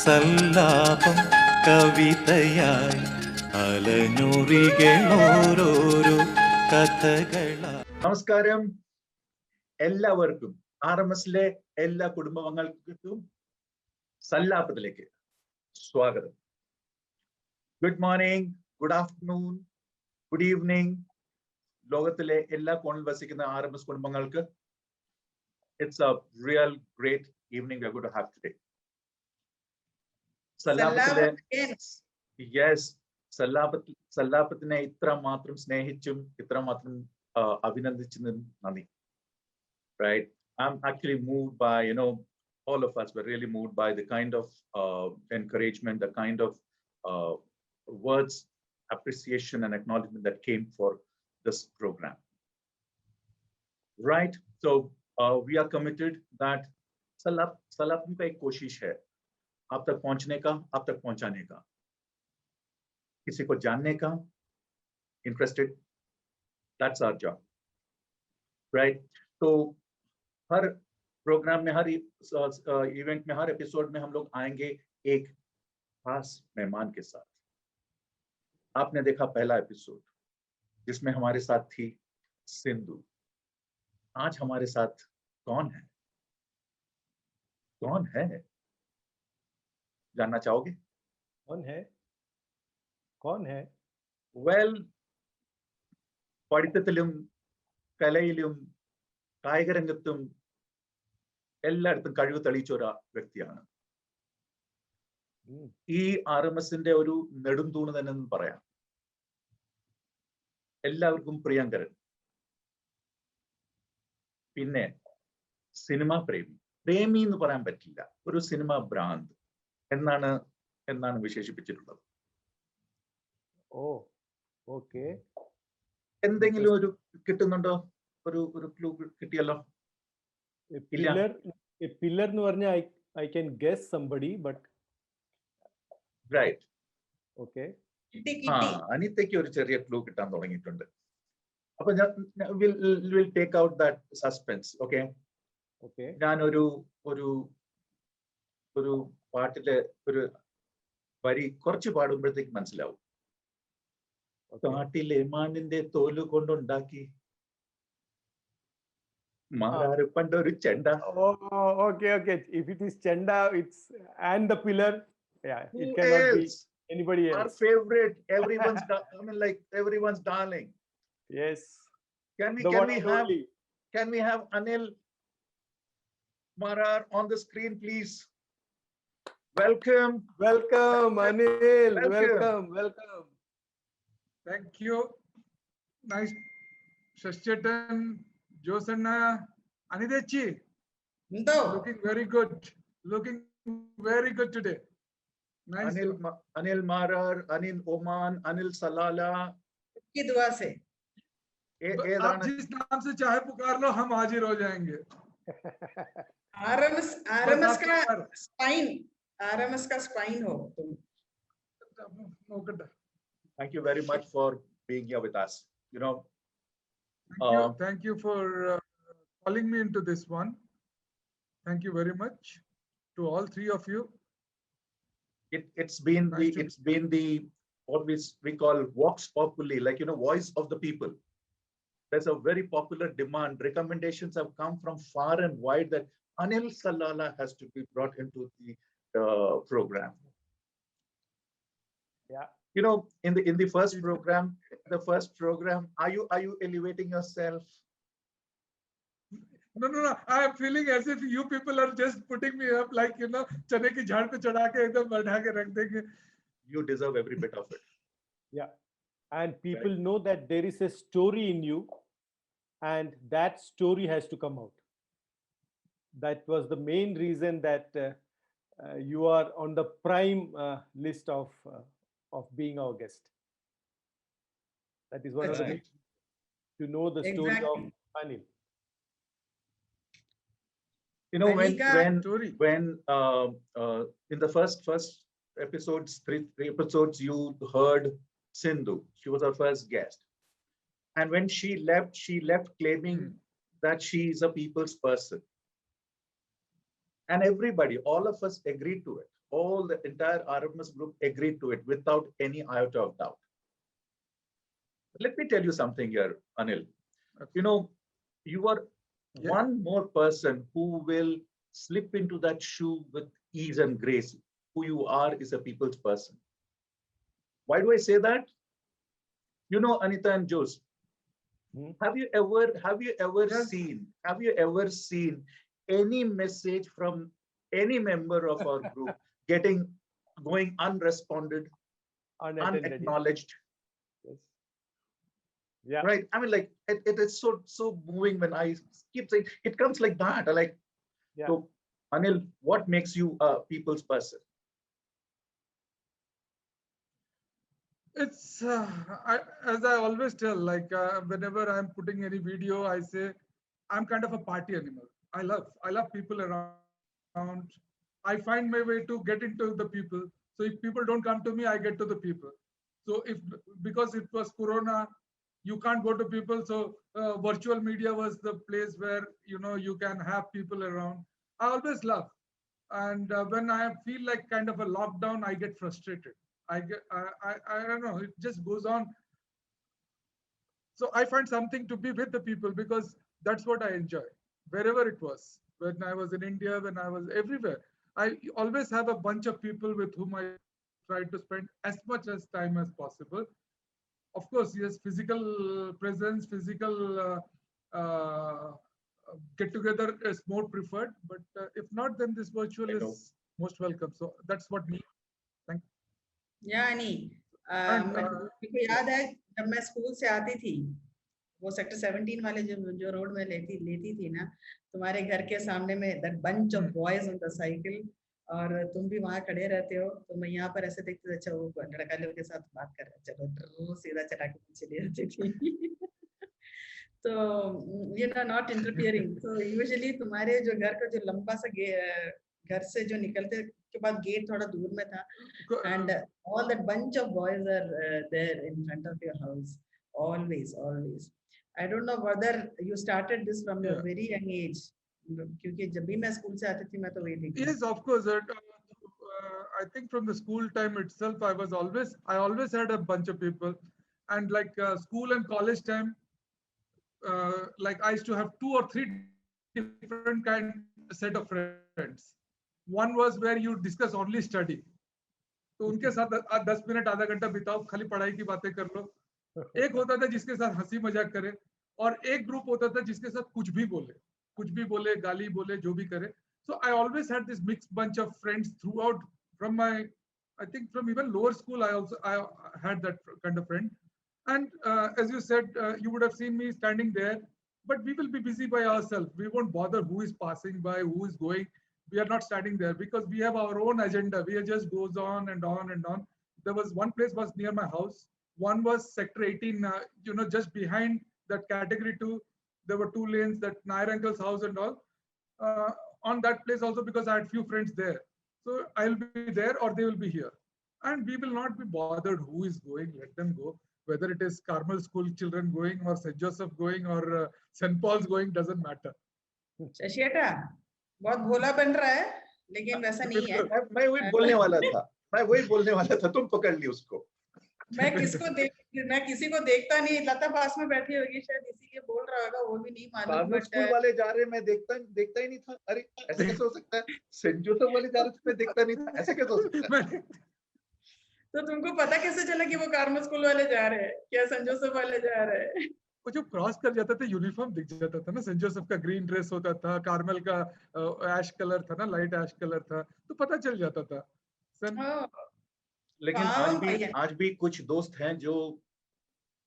സല്ലാപം കവിതയായി അലഞ്ഞുറികളോരോരോ കഥകളാ. നമസ്കാരം എല്ലാവർക്കും. RMSലെ എല്ലാ കുടുംബാംഗങ്ങൾക്കും സല്ലാപത്തിലേക്ക് സ്വാഗതം. Good morning, good afternoon, good evening. ലോകത്തിലെ എല്ലാ കോണിൽ വസിക്കുന്ന RMS കുടുംബങ്ങൾക്ക് it's A real great evening we are going to have today. സല്ലാപത്തിനെ ഇത്ര മാത്രം സ്നേഹിച്ചും ഇത്ര മാത്രം അഭിനന്ദിച്ചും നന്ദി. Right, I'm actually moved by, all of us were really moved by the kind of encouragement, the kind of words, appreciation and acknowledgement that came for this program. Right, so we are committed that सलाप का एक कोशिश है आप तक पहुंचने का, आप तक पहुंचाने का, किसी को जानने का, interested, that's our job. Right, तो हर प्रोग्राम में, हर इवेंट में, हर एपिसोड में हम लोग आएंगे एक खास मेहमान के साथ. आपने देखा पहला एपिसोड जिसमें हमारे साथ थी सिंधु. आज हमारे साथ कौन है? कौन है जानना चाहोगे? कौन है? कौन है? Well, പഠിത്തത്തിലും കലയിലും കായിക രംഗത്തും എല്ലായിടത്തും കഴിവ് തെളിയിച്ച ഒരു വ്യക്തിയാണ്. ഈ RMSന്റെ ഒരു നെടുംതൂണ് തന്നെ പറയാം. എല്ലാവർക്കും പ്രിയങ്കരൻ, പിന്നെ സിനിമാ പ്രേമി എന്ന് പറയാൻ പറ്റില്ല, ഒരു സിനിമാ ഭ്രാന്ത് എന്നാണ് വിശേഷിപ്പിച്ചിട്ടുള്ളത്. ഓ, ഓക്കേ. എന്തെങ്കിലും ഒരു കിട്ടുന്നുണ്ടോ? ഒരു ക്ലൂ കിട്ടിയല്ലോ. പില്ലർ എന്ന് പറഞ്ഞാൽ I can guess somebody, but right. Okay. അനിതയ്ക്ക് ഒരു ചെറിയ ക്ലൂ കിട്ടാൻ തുടങ്ങിയിട്ടുണ്ട്. അപ്പൊ we'll take out that suspense. Okay. Okay. ഞാൻ ഒരു പാട്ടിലെ ഒരു വരി കുറച്ച് പാടുമ്പോഴത്തേക്ക് മനസ്സിലാവും. കാട്ടിലെ മാനിന്റെ തോല് കൊണ്ടുണ്ടാക്കി മാറാറ് പണ്ടൊരു ചെണ്ട. Okay. If it is chenda, it's and the pillar. Yeah, it cannot be anybody else. Our favorite, everyone's everyone's darling. Yes. Can we have Anil Marar on the screen, please? Welcome Anil. Welcome. Thank you. Nice. Shashchetan, Josanna, Anidechi. Looking very good today. Nice. Anil Marar, Anil Oman, Anil Salala. की दुआ से आप जिस नाम से चाहे पुकार लो, हम हाजिर हो जाएंगे. RMS का स्पाइन हो तुम. Thank you very much for being here with us. Thank you for calling me into this one. Thank you very much to all three of you. It's been the what we call vox populi, voice of the people. There's a very popular demand. Recommendations have come from far and wide that Anil Salala has to be brought into the program. Yeah. In the first program, are you elevating yourself? No. I am feeling as if you people are just putting me up like, चने की झाड़ पे चढ़ा के एकदम बैठा के रख देंगे. You deserve every bit of it. Yeah. And people know that there is a story in you, and that story has to come out. That was the main reason that you are on the prime list of being our guest. That is one of the ways to know the story of Anil. When in the first episodes, three episodes, you heard Sindhu. She was our first guest, and when she left claiming that she is a people's person. And everybody, all of us agreed to it. all the entire RMS group agreed to it without any iota of doubt. Let me tell you something here, Anil. You know, you are Yeah. one more person who will slip into that shoe with ease and grace. Who you are is a people's person. Why do I say that? You know, Anita and Jose, Hmm. have you ever Yes. seen any message from any member of our group going unresponded, Unattended. unacknowledged? Yes. Yeah. Right? I mean, like it is so moving when I keep saying it comes like that. Like, Yeah. so Anil, what makes you a people's person? It's as I always tell, like whenever I'm putting any video, I say I'm kind of a party animal. I love people around. I find my way to get into the people. So if people don't come to me, I get to the people. So if because it was Corona, you can't go to people. So virtual media was the place where you can have people around. I always love, and when I feel like kind of a lockdown, I get frustrated. I don't know. It just goes on. So I find something to be with the people because that's what I enjoy. Wherever it was, when I was in India, when I was everywhere, I always have a bunch of people with whom I try to spend as much as time as possible. Of course, yes, physical presence, physical get together is more preferred. But if not, then this virtual I know. is most welcome. So that's what me. यानी And मेरे याद है जब मैं school से आती थी, वो सेक्टर 17 वाले जो रोड में लेती थी ना, तुम्हारे घर के सामने में that bunch of boys on the cycle, और तुम भी वहां खड़े रहते हो, तो मैं यहाँ पर ऐसे देखती थी, अच्छा वो लड़का लोग के साथ बात कर रहे हैं, चलो सीधा चला के पीछे ले जाती थी। तो नॉट इंटरफियरिंग। तो यूजुअली तुम्हारे जो घर का जो लंबा सा घर से जो निकलते के बाद गेट थोड़ा दूर में था, and all that bunch of boys are there in front of your house, always. I don't know whether you started this from your very young age, क्योंकि जब भी मैं स्कूल से आती थी मैं तो वही देखती थी। Yes, of course. I think from the school time itself, I always had a bunch of people, and like school and college time, like I used to have 2 or 3 different kind set of friends. One was where you discuss only study. तो उनके साथ 10 minute आधा घंटा बिताओ, खाली पढ़ाई की बातें कर लो। एक होता था जिसके साथ हंसी मजाक करे, और एक ग्रुप होता था जिसके साथ कुछ भी बोले, गाली बोले, जो भी करे. So I always had this mixed bunch of friends throughout from my, I think from even lower school, I had that kind of friend. And as you said, you would have seen me standing there, but we will be busy by ourselves. We won't bother who is passing by, who is going. We are not standing there because we have our own agenda. We just goes on and on and on. There was one place was near my house. One was sector 18, just behind that category 2. There were 2 lanes, that Nair uncle's house and all. On that place also, because I had few friends there. So I'll be there or they will be here. And we will not be bothered who is going, let them go. Whether it is Carmel school children going or St. Joseph going or St. Paul's going, doesn't matter. शशिएटा बहुत भोला बन रहा है, लेकिन वैसा नहीं है। मैं वही बोलने वाला था, तुम पकड़ ली उसको। मैं किसी को देखता नहीं, लता पास में बैठी होगी शायद, इसीलिए बोल रहा होगा, वो भी नहीं मालूम। स्कूल वाले जा रहे, मैं देखता ही नहीं था। अरे ऐसे कैसे हो सकता है? सेंट जोसेफ वाले जा रहे थे, मैं देखता नहीं था, ऐसे कैसे हो सकता है? तो तुमको पता कैसे चला कि वो कार्मल स्कूल वाले जा रहे हैं, क्या सेंट जोसेफ वाले जा रहे हैं? वो जो क्रॉस कर जाता था, यूनिफॉर्म दिख जाता था ना। सेंट जोसेफ का ग्रीन ड्रेस होता था, कार्मल का ऐश कलर था ना, लाइट ऐश कलर था, तो पता चल जाता था। लेकिन आज भी कुछ दोस्त हैं जो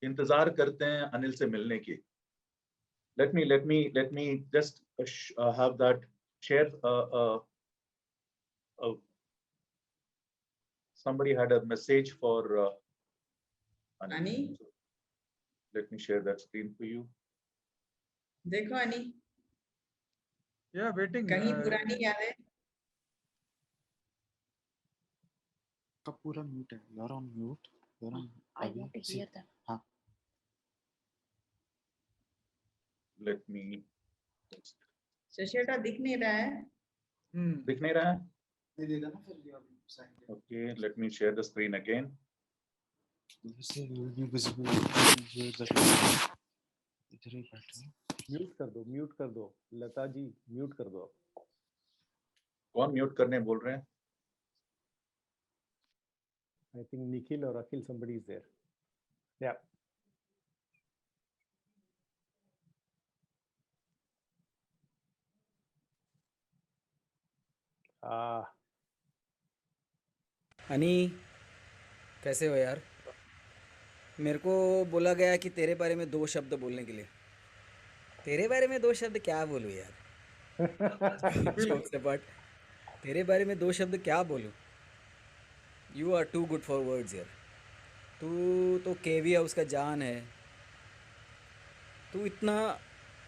इंतजार करते हैं अनिल से मिलने की। Let me just have that share. Somebody had a message for Ani. Let me share that screen for you. देखो अनी, Yeah, waiting. कहीं पुरानी यादें। का पूरा म्यूट है, you're on mute. I want to hear them. हाँ. Let me. शशिएटा दिख नहीं रहा है। दिख नहीं रहा है? नहीं देगा ना फिर भी अभी. Okay, let me share the screen again. वैसे will be visible here that इधर ही बैठे हैं। म्यूट कर दो लता जी, म्यूट कर दो आप। कौन म्यूट करने बोल रहे हैं? I think Nikhil or Akhil, somebody is there. Yeah. Honey, कैसे हो यार? मेरे को बोला गया कि तेरे बारे में 2 शब्द बोलने के लिए। तेरे बारे में 2 शब्द क्या बोलूँ यार? जोक्स अपार्ट, तेरे बारे में 2 शब्द क्या बोलूँ? You are too good for words यार। तू तो केवी हाउस का जान है। तू इतना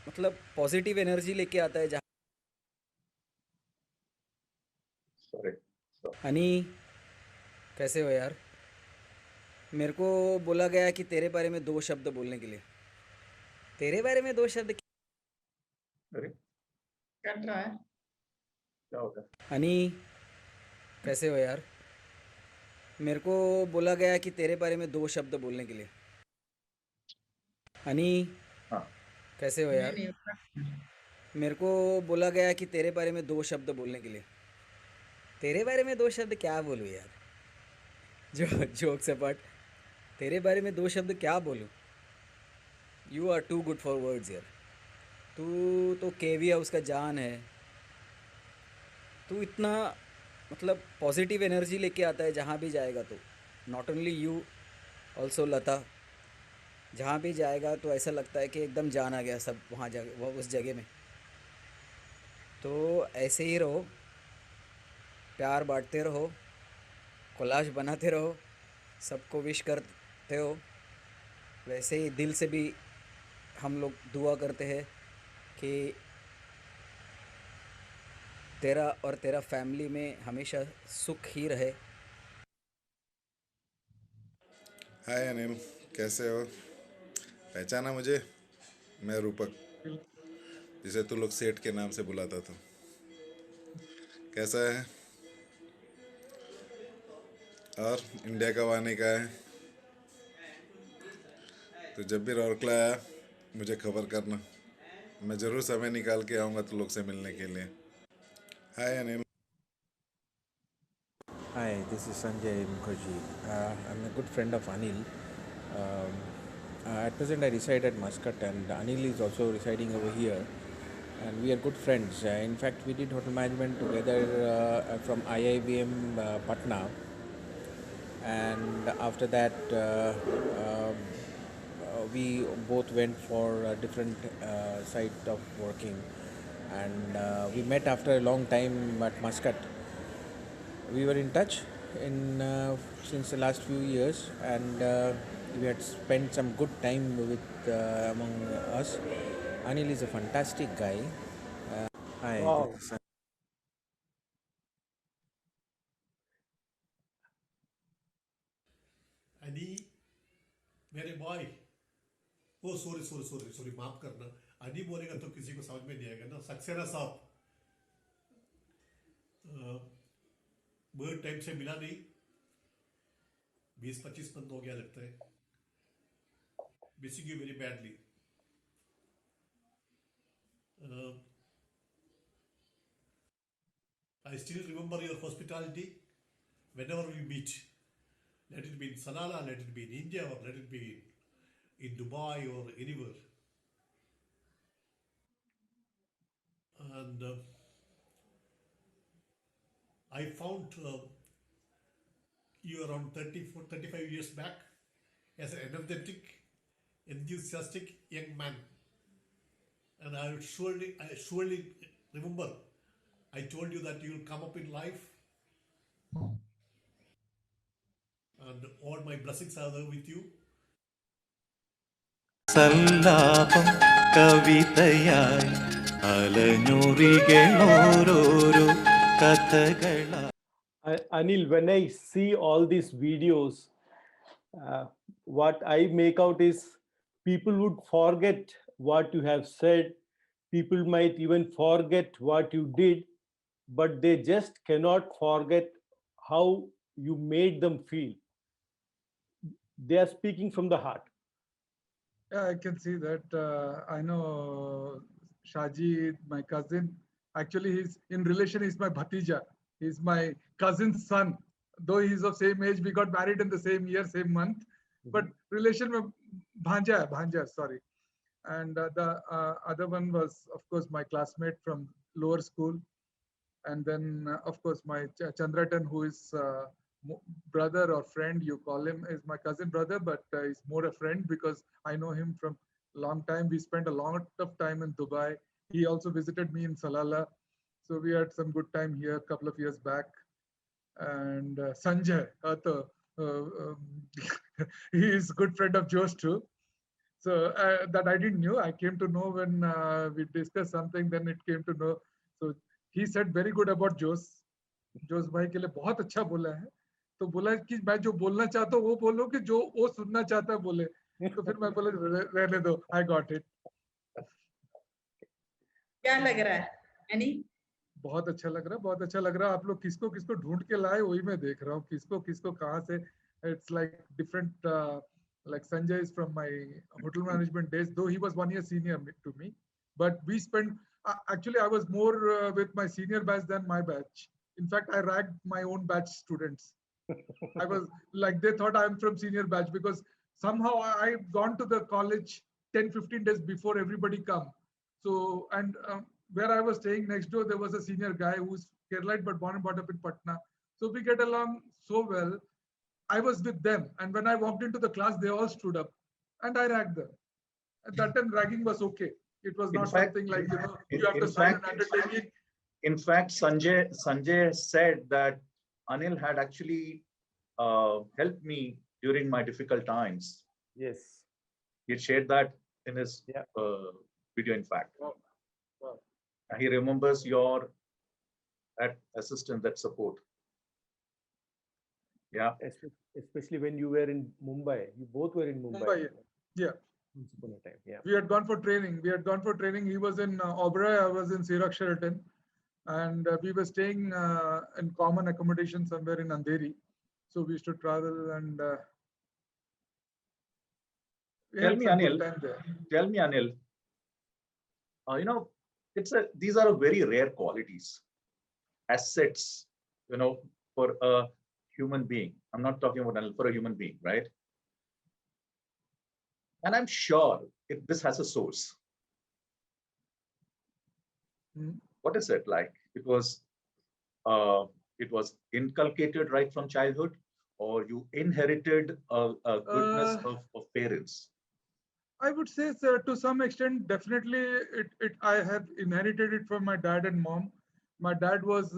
मतलब पॉजिटिव एनर्जी लेके आता है जहाँ। Sorry. हनी, कैसे हो यार? मेरे को बोला गया कि तेरे बारे में 2 शब्द बोलने के लिए। तेरे बारे में 2 शब्द अरे कट रहा है। क्या होगा? हनी, कैसे हो यार? मेरे को बोला गया कि तेरे बारे में 2 शब्द बोलने के लिए। हनी, हाँ। कैसे हो नहीं यार? नहीं उसका- मेरे को बोला गया कि तेरे बारे में 2 शब्द बोलने के लिए। तेरे बारे में 2 शब्द क्या बोलूँ यार? जोक्स अपार्ट, तेरे बारे में 2 शब्द क्या बोलूँ? You are too good for words यार। तू तो केवी हाउस का जान है। तू इतना मतलब पॉजिटिव एनर्जी लेके आता है जहाँ भी जाएगा तो। नॉट ओनली यू, ऑल्सो लता। जहाँ भी जाएगा तो ऐसा लगता है कि एकदम जान आ गया सब वहाँ जगह, वो उस जगह में। तो ऐसे ही रहो, प्यार बांटते रहो, कोलाज बनाते रहो, सबको विश करते हो। वैसे ही दिल से भी हम लोग दुआ करते हैं कि तेरा और तेरा फैमिली में हमेशा सुख ही रहे। हाय अनिल, कैसे हो? पहचाना मुझे? मैं रूपक, जिसे तू लोग सेठ के नाम से बुलाता था। कैसा है? और इंडिया कब आने का है? तो जब भी रौरकला आया मुझे खबर करना, मैं ज़रूर समय निकाल के आऊँगा तू लोग से मिलने के लिए। हाय Anil. Hi, this is Sanjay Mukherjee. I'm a good friend of Anil. At present, I reside at Muscat, and Anil is also residing over here. And we are good friends. In fact, we did hotel management together from IIBM Patna. And after that, we both went for a different side of working. And we met after a long time at Muscat. We were in touch since the last few years, and we had spent some good time with among us. Anil is a fantastic guy. Hi. Wow. This is अनी मेरे boy, ओ sorry sorry sorry sorry, माफ करना। अनी बोलेगा तो किसी को समझ में नहीं आएगा ना। सक्सेना साहब, बहुत टाइम से मिला नहीं, 20-25 मंथ हो गया लगता है। Missing you very badly. I still remember your hospitality whenever we meet. Let it be in Sanala, let it be in India, or let it be in Dubai or anywhere. And I found you around 34-35 years back as an energetic, enthusiastic young man. And I surely remember I told you that you will come up in life. And all my blessings are there with you. Sallapam കവിതയായി അലഞ്ഞുറികളോരോരോ കഥകളായി. Anil, when I see all these videos, what I make out is people would forget what you have said. People might even forget what you did, but they just cannot forget how you made them feel. They are speaking from the heart. Yeah, I can see that. I know Shaji, my cousin. Actually, he's in relation. He's my bhatija. He's my cousin's son. Though he's of same age, we got married in the same year, same month. But relation में bhanja, sorry. And the other one was, of course, my classmate from lower school. And then, of course, my Chandratan, who is brother or friend, you call him, is my cousin brother, but he's more a friend because I know him from a long time. We spent a lot of time in Dubai. He also visited me in Salalah. So we had some good time here a couple of years back. And Sanjay, he is a good friend of Joe's too. So that I didn't know. I came to know when we discussed something, then it came to know. So he said very good about Jose. Jose भाई के लिए बहुत अच्छा बोला है. तो बोला कि मैं जो बोलना चाहता हूँ वो बोलो कि जो वो सुनना चाहता है बोले. तो फिर मैं बोला रहने दो. I got it. क्या लग रहा है यानी? बहुत अच्छा लग रहा है, बहुत अच्छा लग रहा है. आप लोग किसको किसको ढूंढ के लाए वही मैं देख रहा हूँ. किसको किसको कहाँ से. It's like different. Like Sanjay is from my hotel management days, though he was 1 year senior to me. But we spent, actually I was more with my senior batch than my batch. In fact, I ragged my own batch students. I was like, they thought I'm from senior batch because somehow I've gone to the college 10-15 days before everybody come. So, and where I was staying next door, there was a senior guy who's Keralite but born and brought up in Patna. So we get along so well. I was with them, and when I walked into the class, they all stood up, and I ragged them. At that time, ragging was okay. It was not something like, you know, you have to sign an undertaking. In fact, Sanjay said that Anil had actually helped me during my difficult times. Yes. He shared that in his video, in fact. Wow. Wow. He remembers your assistance, that support. Yeah. Especially when you were in Mumbai. You both were in Mumbai. Yeah. Once upon a time. Yeah. We had gone for training. He was in Oberoi, I was in Sirak Sheraton. And we were staying in common accommodation somewhere in Andheri. So we used to travel and Tell me, Anil. You know, these are very rare qualities, assets, you know, for a human being. I'm not talking about Anil, for a human being, right? And I'm sure if this has a source. What is it like? It was inculcated right from childhood, or you inherited a goodness of parents? I would say, sir, to some extent, definitely I have inherited it from my dad and mom. My dad was,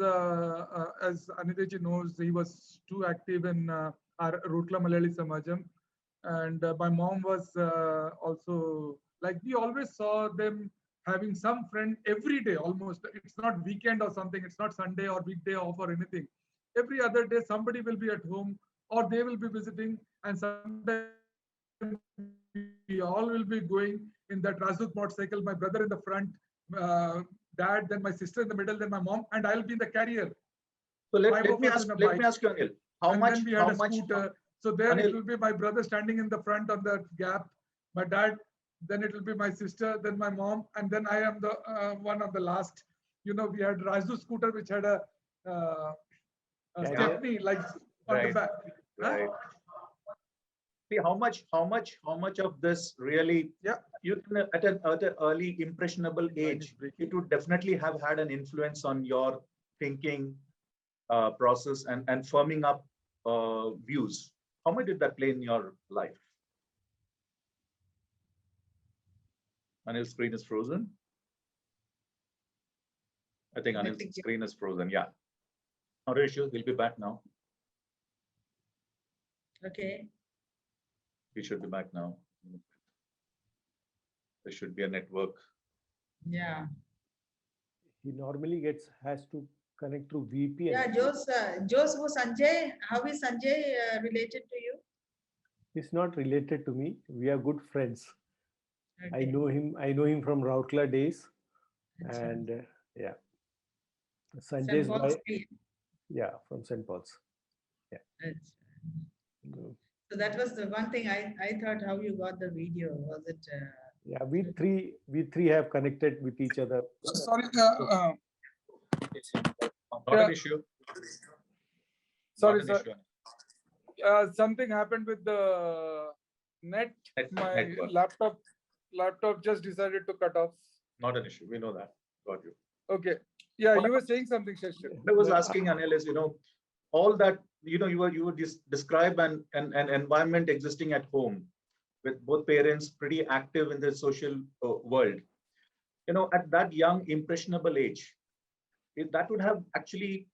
as Anitaji knows, he was too active in our Rutla Malayali Samajam. And my mom was also, like, we always saw them having some friend every day almost. It's not weekend or something. It's not Sunday or weekday off or anything. Every other day, somebody will be at home or they will be visiting, and sometimes we all will be going in that Razuk motorcycle, my brother in the front, dad, then my sister in the middle, then my mom, and I'll be in the carrier. So let me ask you, Anil, how much? Then we had a scooter. So there Anil, it will be my brother standing in the front on the gap, my dad, then it will be my sister, then my mom, and then I am the one of the last. You know, we had Raju scooter, which had a stepney like on the back. Right. See how much of this really, you can, at an early impressionable age, it would definitely have had an influence on your thinking process and firming up views. How much did that play in your life? Anil's screen is frozen. I think Anil's screen is frozen. Yeah. Horatio, we'll be back now. Okay. We should be back now. There should be a network. Yeah. He normally has to connect through VPN. Yeah, Jose, wo Sanjay, how is Sanjay related to you? He's not related to me. We are good friends. Okay. I know him from Routler days. And yeah. Sanjay's St. Paul's. Yeah, from St. Paul's. No. So that was the one thing I thought how you got the video. Was it? Yeah, we three have connected with each other. Sorry, Not Yeah. an issue. sorry, Not an sir. issue. Something happened with the net. My Network. laptop just decided to cut off. Not an issue. We know that. Got you. Okay. Yeah, What you were saying something, Shashi. I was asking Anil is, all that, you would describe an environment existing at home with both parents pretty active in the social world. At that young, impressionable age, that would have actually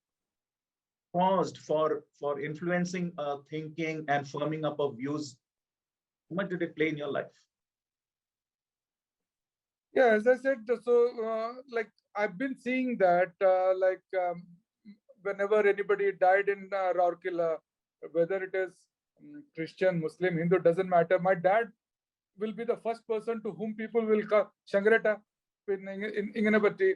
paused for influencing thinking and firming up of views. How much did it play in your life? Yeah, as I said, so like I've been seeing that whenever anybody died in Rourkela, whether it is Christian, Muslim, Hindu, doesn't matter. My dad will be the first person to whom people will come, Shangareta in Inganapatti.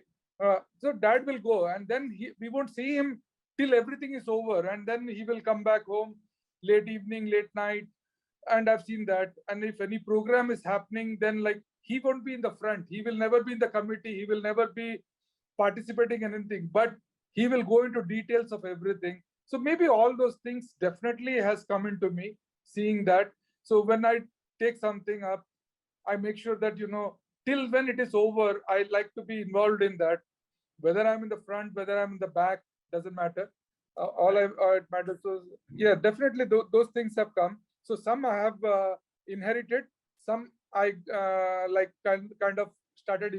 So dad will go, and then we won't see him till everything is over, and then he will come back home late evening, late night, and I've seen that. And if any program is happening, then like he won't be in the front. He will never be in the committee. He will never be participating in anything, but he will go into details of everything. So maybe all those things definitely has come into me, seeing that. So when I take something up, I make sure that, till when it is over, I like to be involved in that. Whether I'm in the front, whether I'm in the back, doesn't matter. It matters. So yeah, definitely those things have come. So some I have inherited, some I kind of started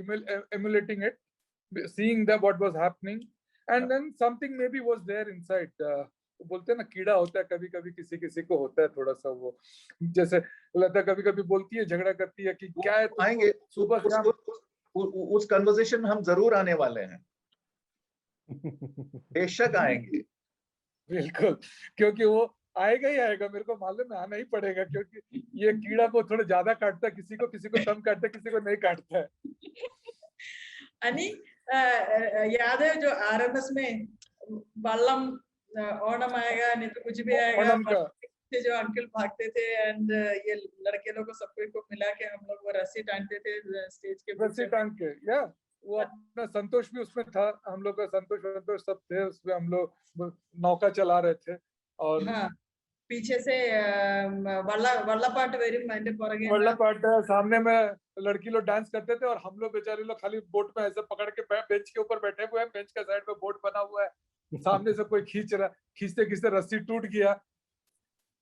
emulating it, seeing that what was happening, and then something maybe was there inside. बोलते हैं ना कीड़ा होता है कभी कभी किसी किसी को होता है थोड़ा सा वो जैसे लता कभी कभी बोलती है झगड़ा करती है कि क्या है आएंगे सुबह शाम उस कन्वर्सेशन में हम जरूर आने वाले हैं बेशक आएंगे बिल्कुल क्योंकि वो आएगा ही आएगा मेरे को मालूम है आना ही पड़ेगा क्योंकि ये कीड़ा को थोड़ा ज्यादा काटता है किसी को कम काटता है किसी को नहीं काटता है अनि याद है जो आरएमएस में बल्लम ओणम आएगा नहीं तो कुछ भी आएगा से जो अंकल भागते थे एंड ये लड़के लोग को सबको मिला के हम लोग वो रस्सी टांगते थे स्टेज के रस्सी टांग के या वो अपना संतोष भी उसमें था हम लोग का संतोष सब थे उसमें हम लोग नौका चला रहे थे और हाँ पीछे से वल्लपाट वेरी माइंड वल्लपाट सामने में लड़की लोग डांस करते थे और हम लोग बेचारे लोग खाली बोट में ऐसे पकड़ के बेंच के ऊपर बैठे हुए हैं बेंच का साइड में बोट बना हुआ है सामने से कोई खींचते रस्सी टूट गया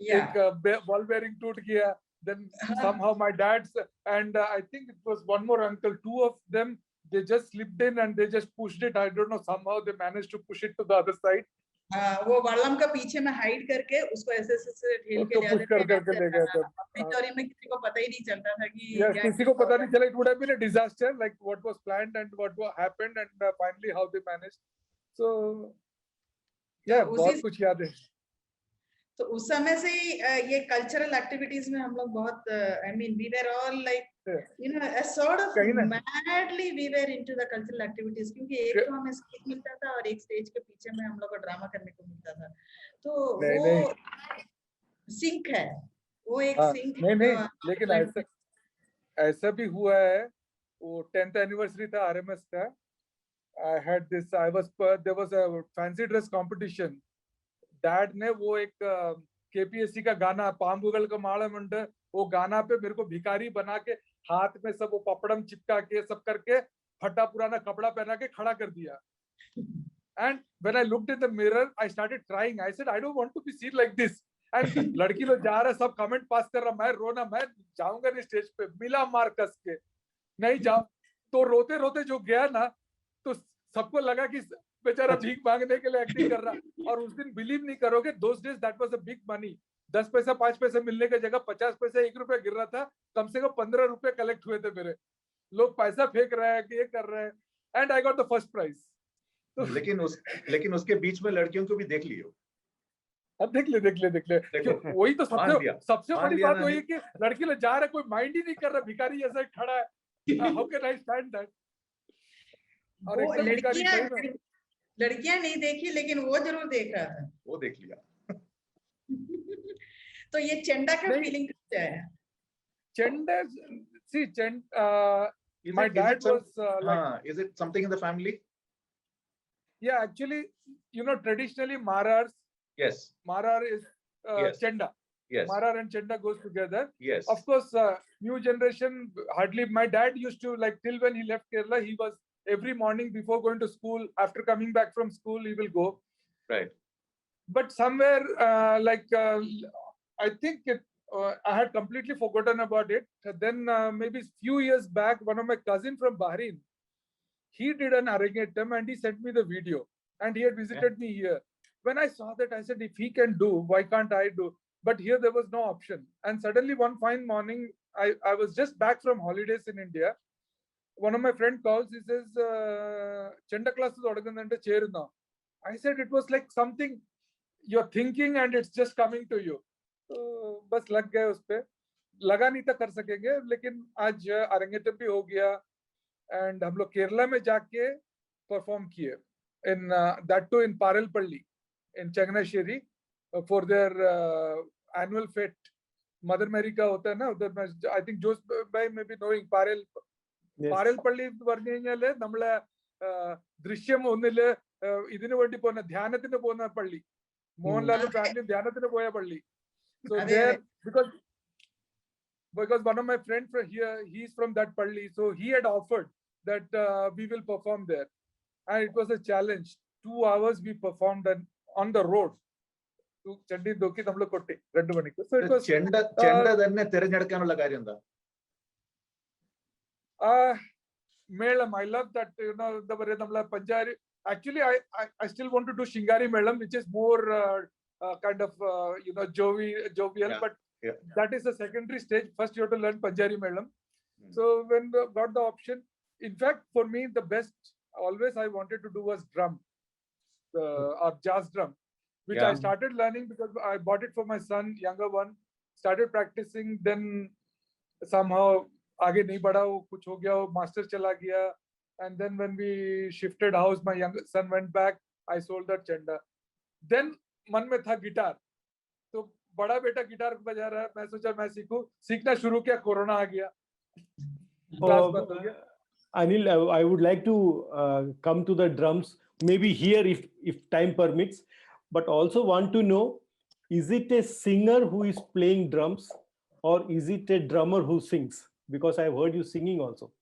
एक बॉल बेयरिंग टूट गया then somehow my dad's and I think it was one more uncle, two of them, they just slipped in and they just pushed it. I don't know, somehow they managed to push it to the other side. वो वल्लम का पीछे में hide करके उसको ऐसे ढील के ले करके ले गए थे पिचोरी में किसी को पता ही नहीं चलता था कि किसी को पता नहीं चला. It would have been a disaster, like what was planned and what happened and finally how they managed. So yeah, बहुत कुछ याद है. तो उस समय से ये कल्चरल एक्टिविटीज में हम लोग बहुत I mean we were all like you know a sort of madly we were into the cultural activities क्योंकि एक तो हमें स्टेज मिलता था और एक स्टेज के पीछे में हम लोग को ड्रामा करने को मिलता था तो वो सिंक है वो एक सिंक नहीं लेकिन ऐसा भी हुआ है वो 10th एनिवर्सरी था आरएमएस का I had this there was a fancy dress competition. Dad ने वो एक केपीएससी का गाना पाम्बुगल का माड़ा मंड वो गाना पे मेरे को भिखारी बना के हाथ में सब वो पपड़म चिपका के सब करके फटा पुराना कपड़ा पहना के खड़ा कर दिया. And when I looked in the mirror I started crying. I said I don't want to be seen like this. And लड़की लोग जा रहा सब कमेंट पास कर रहा मैं रोना मैं जाऊंगा नहीं स्टेज पे मिला मार कस के नहीं जाऊं. तो रोते रोते जो गया ना तो सबको लगा कि बेचारा भीख मांगने के लिए एक्टिंग कर रहा. और उस दिन बिलीव नहीं करोगे those days that was a big money. 10 पैसा 5 पैसे मिलने की जगह 50 पैसे 1 रुपया गिर रहा था. कम से कम 15 रुपए कलेक्ट हुए थे मेरे. लोग पैसा फेंक रहे हैं कि ये कर रहे हैं. And I got the first prize. लेकिन उसके बीच में लड़कियों को भी देख लियो. अब देख ले वही तो सबसे बड़ी बात वही है कि लड़की लोग जा रहे कोई माइंड ही नहीं कर रहा. भिखारी ऐसा खड़ा है. How can I stand that. और लड़कियां नहीं देखी लेकिन वो जरूर देख रहा था. वो देख लिया. तो ये चंडा का नहीं। फीलिंग क्या है? Chenda, see, Is my it- is dad it some- was like, is it something in the family? yeah, actually, you know, traditionally Marars, Yes. Marar is Yes. Chenda. Yes. Marar and Chenda goes together. Yes. Of course, new generation hardly. My dad used to, like, till when he left Kerala, he was every morning before going to school. After coming back from school, he will go. Right. But somewhere, I think I had completely forgotten about it. Then maybe few years back, one of my cousin from Bahrain, he did an Arangetam and he sent me the video. And he had visited me here. When I saw that, I said, if he can do, why can't I do? But here there was no option. And suddenly one fine morning, I was just back from holidays in India. One of my friend calls, he says, Chenda class is organante cheruna. I said it was like something you're thinking and it's just coming to you. तो बस लग गए उस पे, लगा नहीं था कर सकेंगे, लेकिन आज अरंगेट्रम भी हो गया एंड हम लोग केरला में जाके परफॉर्म किए in that too in Paralpally in Changanassery for their annual fete. Mother Mary का होता है ना उधर में. आई थिंक जोस भाई मे बी नोइंग പാരൽപ്പള്ളി പറഞ്ഞു കഴിഞ്ഞാല് നമ്മളെ ദൃശ്യം ഒന്നില് ഇതിനു വേണ്ടി പോകുന്ന ധ്യാനത്തിന് പോകുന്ന പള്ളി, മോഹൻലാലും ഫാമിലിയും ധ്യാനത്തിന് പോയ പള്ളി. So there, because one of my friends here, he's from that palli, so he had offered that we will perform there, and it was a challenge. 2 hours we performed on the road. So Chandi Doki namlu kotti 2 manikku. So it was ചെണ്ട തന്നെ തിരഞ്ഞെടുക്കാനുള്ള കാര്യം എന്താ? Melam, I love that, you know, the namla Panjari. Actually, I still want to do Shingari Melam, which is more kind of you know, jovial, but that is a secondary stage. First you have to learn Panjari Melam. So when we got the option, in fact for me the best always I wanted to do was drum, or jazz drum, which I started learning because I bought it for my son, younger one, started practicing, then somehow आगे नहीं बढ़ा, वो कुछ हो गया, वो master चला गया, and then when we shifted house, my younger son went back, I sold that chenda. Then मन में था गिटार, तो बड़ा बेटा गिटार बजा रहा है, मैं सोचा मैं सीखना शुरू किया, कोरोना आ गया, क्लास बंद हो गया. Anil, I would like to come to the drums, maybe here if time permits, but also want to know, is it a singer who is playing drums or is it a drummer who sings? Because I've heard you singing also.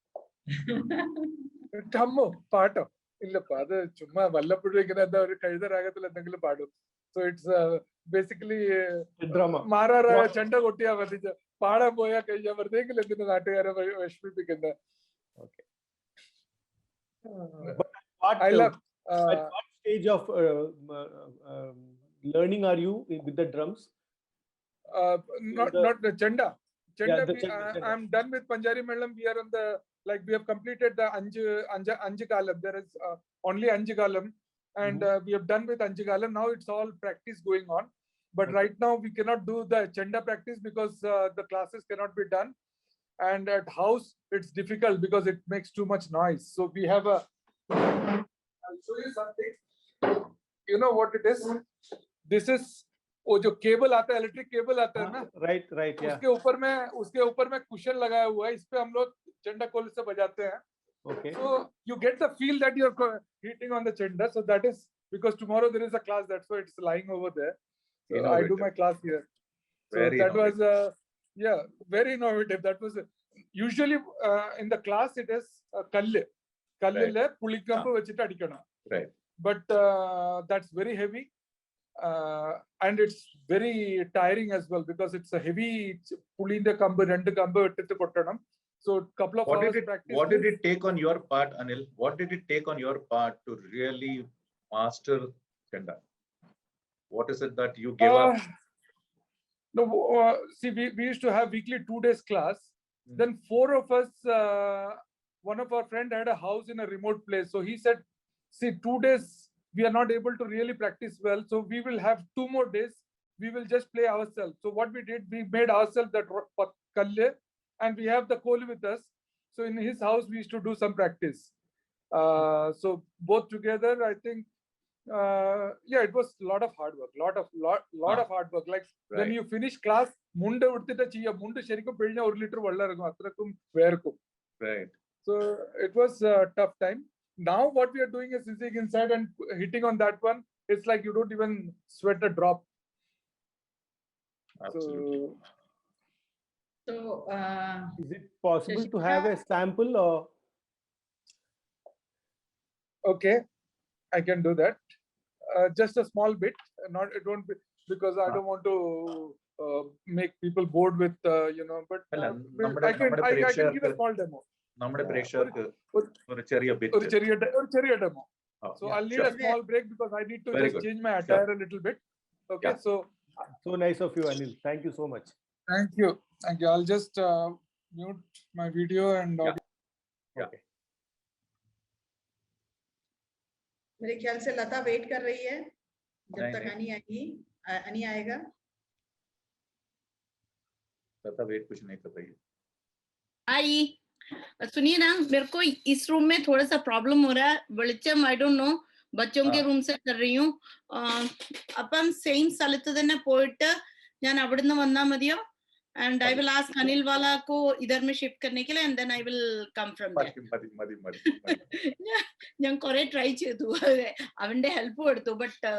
Dhammo, pato. Illappa, adu chumma vallappudu iggana oru kazhudha ragathil endengilum paadu. So it's basically drama. Marara chanda kottiya vadija. Paada poya kazhya vardengil endinu naattukare vashmipikkunna. Okay. But I love. At what stage of learning are you with the drums? Not the chenda. I'm done with Panjari Melam. We are on the, like, we have completed the Anjikalam. There is only Anjikalam, and we have done with Anjikalam. Now it's all practice going on. But right now we cannot do the chenda practice because the classes cannot be done. And at house it's difficult because it makes too much noise. So we have a, I'll show you something. You know what it is? This is वो जो cable आता है, electric cable आता है ना, right उसके ऊपर में कुशन लगाया हुआ है, इस पे हम लोग चंडा कोल से बजाते हैं. Okay. So you get the feel that you're hitting on the chenda. So that is because tomorrow there is a class, that's why it's lying over there. So I do my class here. So Very that was very innovative. That was usually in the class it is kalle pulikampu vechittu adikana. Right. But that's very heavy. And it's very tiring as well because it's a heavy pulinde kambu rendu kambu ettittu kottanam. So couple of hours practice. What did it take on your part, Anil? What did it take on your part to really master chenda? What is it that you gave up? No, see, we used to have weekly 2 days class. Then 4 of us, one of our friend had a house in a remote place. So he said, see, 2 days we are not able to really practice well. So we will have 2 more days. We will just play ourselves. So what we did, we made ourselves that kalle, and we have the kol with us. So in his house, we used to do some practice. So both together, I think Yeah, it was a lot of hard work, lot Ah. of hard work. Like when Right. you finish class, munde udtita chiya, munde sherikum pedina 1 liter valla irukkum, athrakum verkum. Right. So it was a tough time. Now what we are doing is sitting inside and hitting on that one. It's like you don't even sweat a drop. Absolutely. So, Is it possible to Shashika? have a sample or? Okay, I can do that. Just a small bit, not it won't be, because I don't want to make people bored with but അല്ല, I നമ്മുടെ can give a പ്രേക്ഷകർക്ക് small demo. നമ്മുടെ പ്രേക്ഷകർക്ക് ഒരു- ഒരു ചെറിയ ഒരു bit. ചെറിയ demo. So I'll need a small break because I need to Very just good. change my Sure. attire a little bit. Okay, Yeah. So nice of you, Anil. Thank you so much. Thank you. I'll just mute my video and Yeah. audio. Okay. मेरे ख्याल से लता wait कर रही है जब नहीं, तक नहीं। अनी आएगी, अनी आएगा। लता वेट कुछ नहीं कर रही है. आई सुनिए ना, मेरे को इस रूम में थोड़ा सा प्रॉब्लम हो रहा है, വെളിച്ചം आई डोंट नो, बच्चों के रूम से कर रही हूँ. അപ്പം സെയിം സ്ഥലത്ത് തന്നെ പോയിട്ട് ഞാൻ അവിടുന്ന് വന്നാ മതിയോ? And I will ask Anil Wala को इधर में शिफ्ट करने के लिए, and then I will come from there. മതി. ഞാൻ കുറെ ട്രൈ ചെയ്തു, അവന്റെ ഹെൽപ്പ് എടുത്തു, ബട്ട്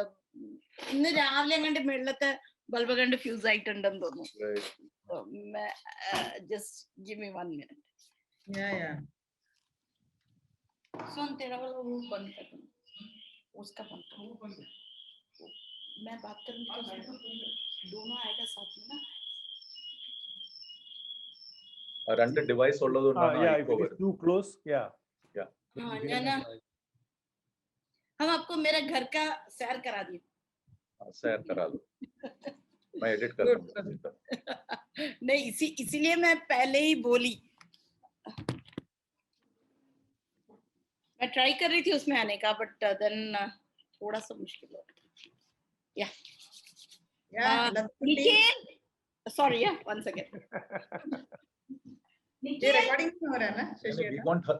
ഇന്ന് രാവിലെ കണ്ട് വെള്ളത്തെ ബൾബ് കണ്ട് ഫ്യൂസ് ആയിട്ടുണ്ടെന്ന് തോന്നുന്നു. Just give me 1 minute. या सुन, तेरा वाला वो बंद कर दो, उसका बंद कर. मैं बात करूंगी तो दोनों आएगा साथ में ना. രണ്ട് ഡിവൈസ് ഉള്ളതുകൊണ്ടാണ് Yeah, if echo it is വരുന്നത്. too close, yeah. हाँ, ना हम आपको मेरा घर का सैर करा दिए. शेयर करा दो. मैं एडिट कर दूंगा. नहीं, इसीलिए मैं पहले ही बोली. मैं ट्राई कर रही थी उसमें आने का, बट देन थोड़ा सा मुश्किल हो रहा. Nikhil, sorry, one second. ये रिकॉर्डिंग में हो रहा है ना Shashi?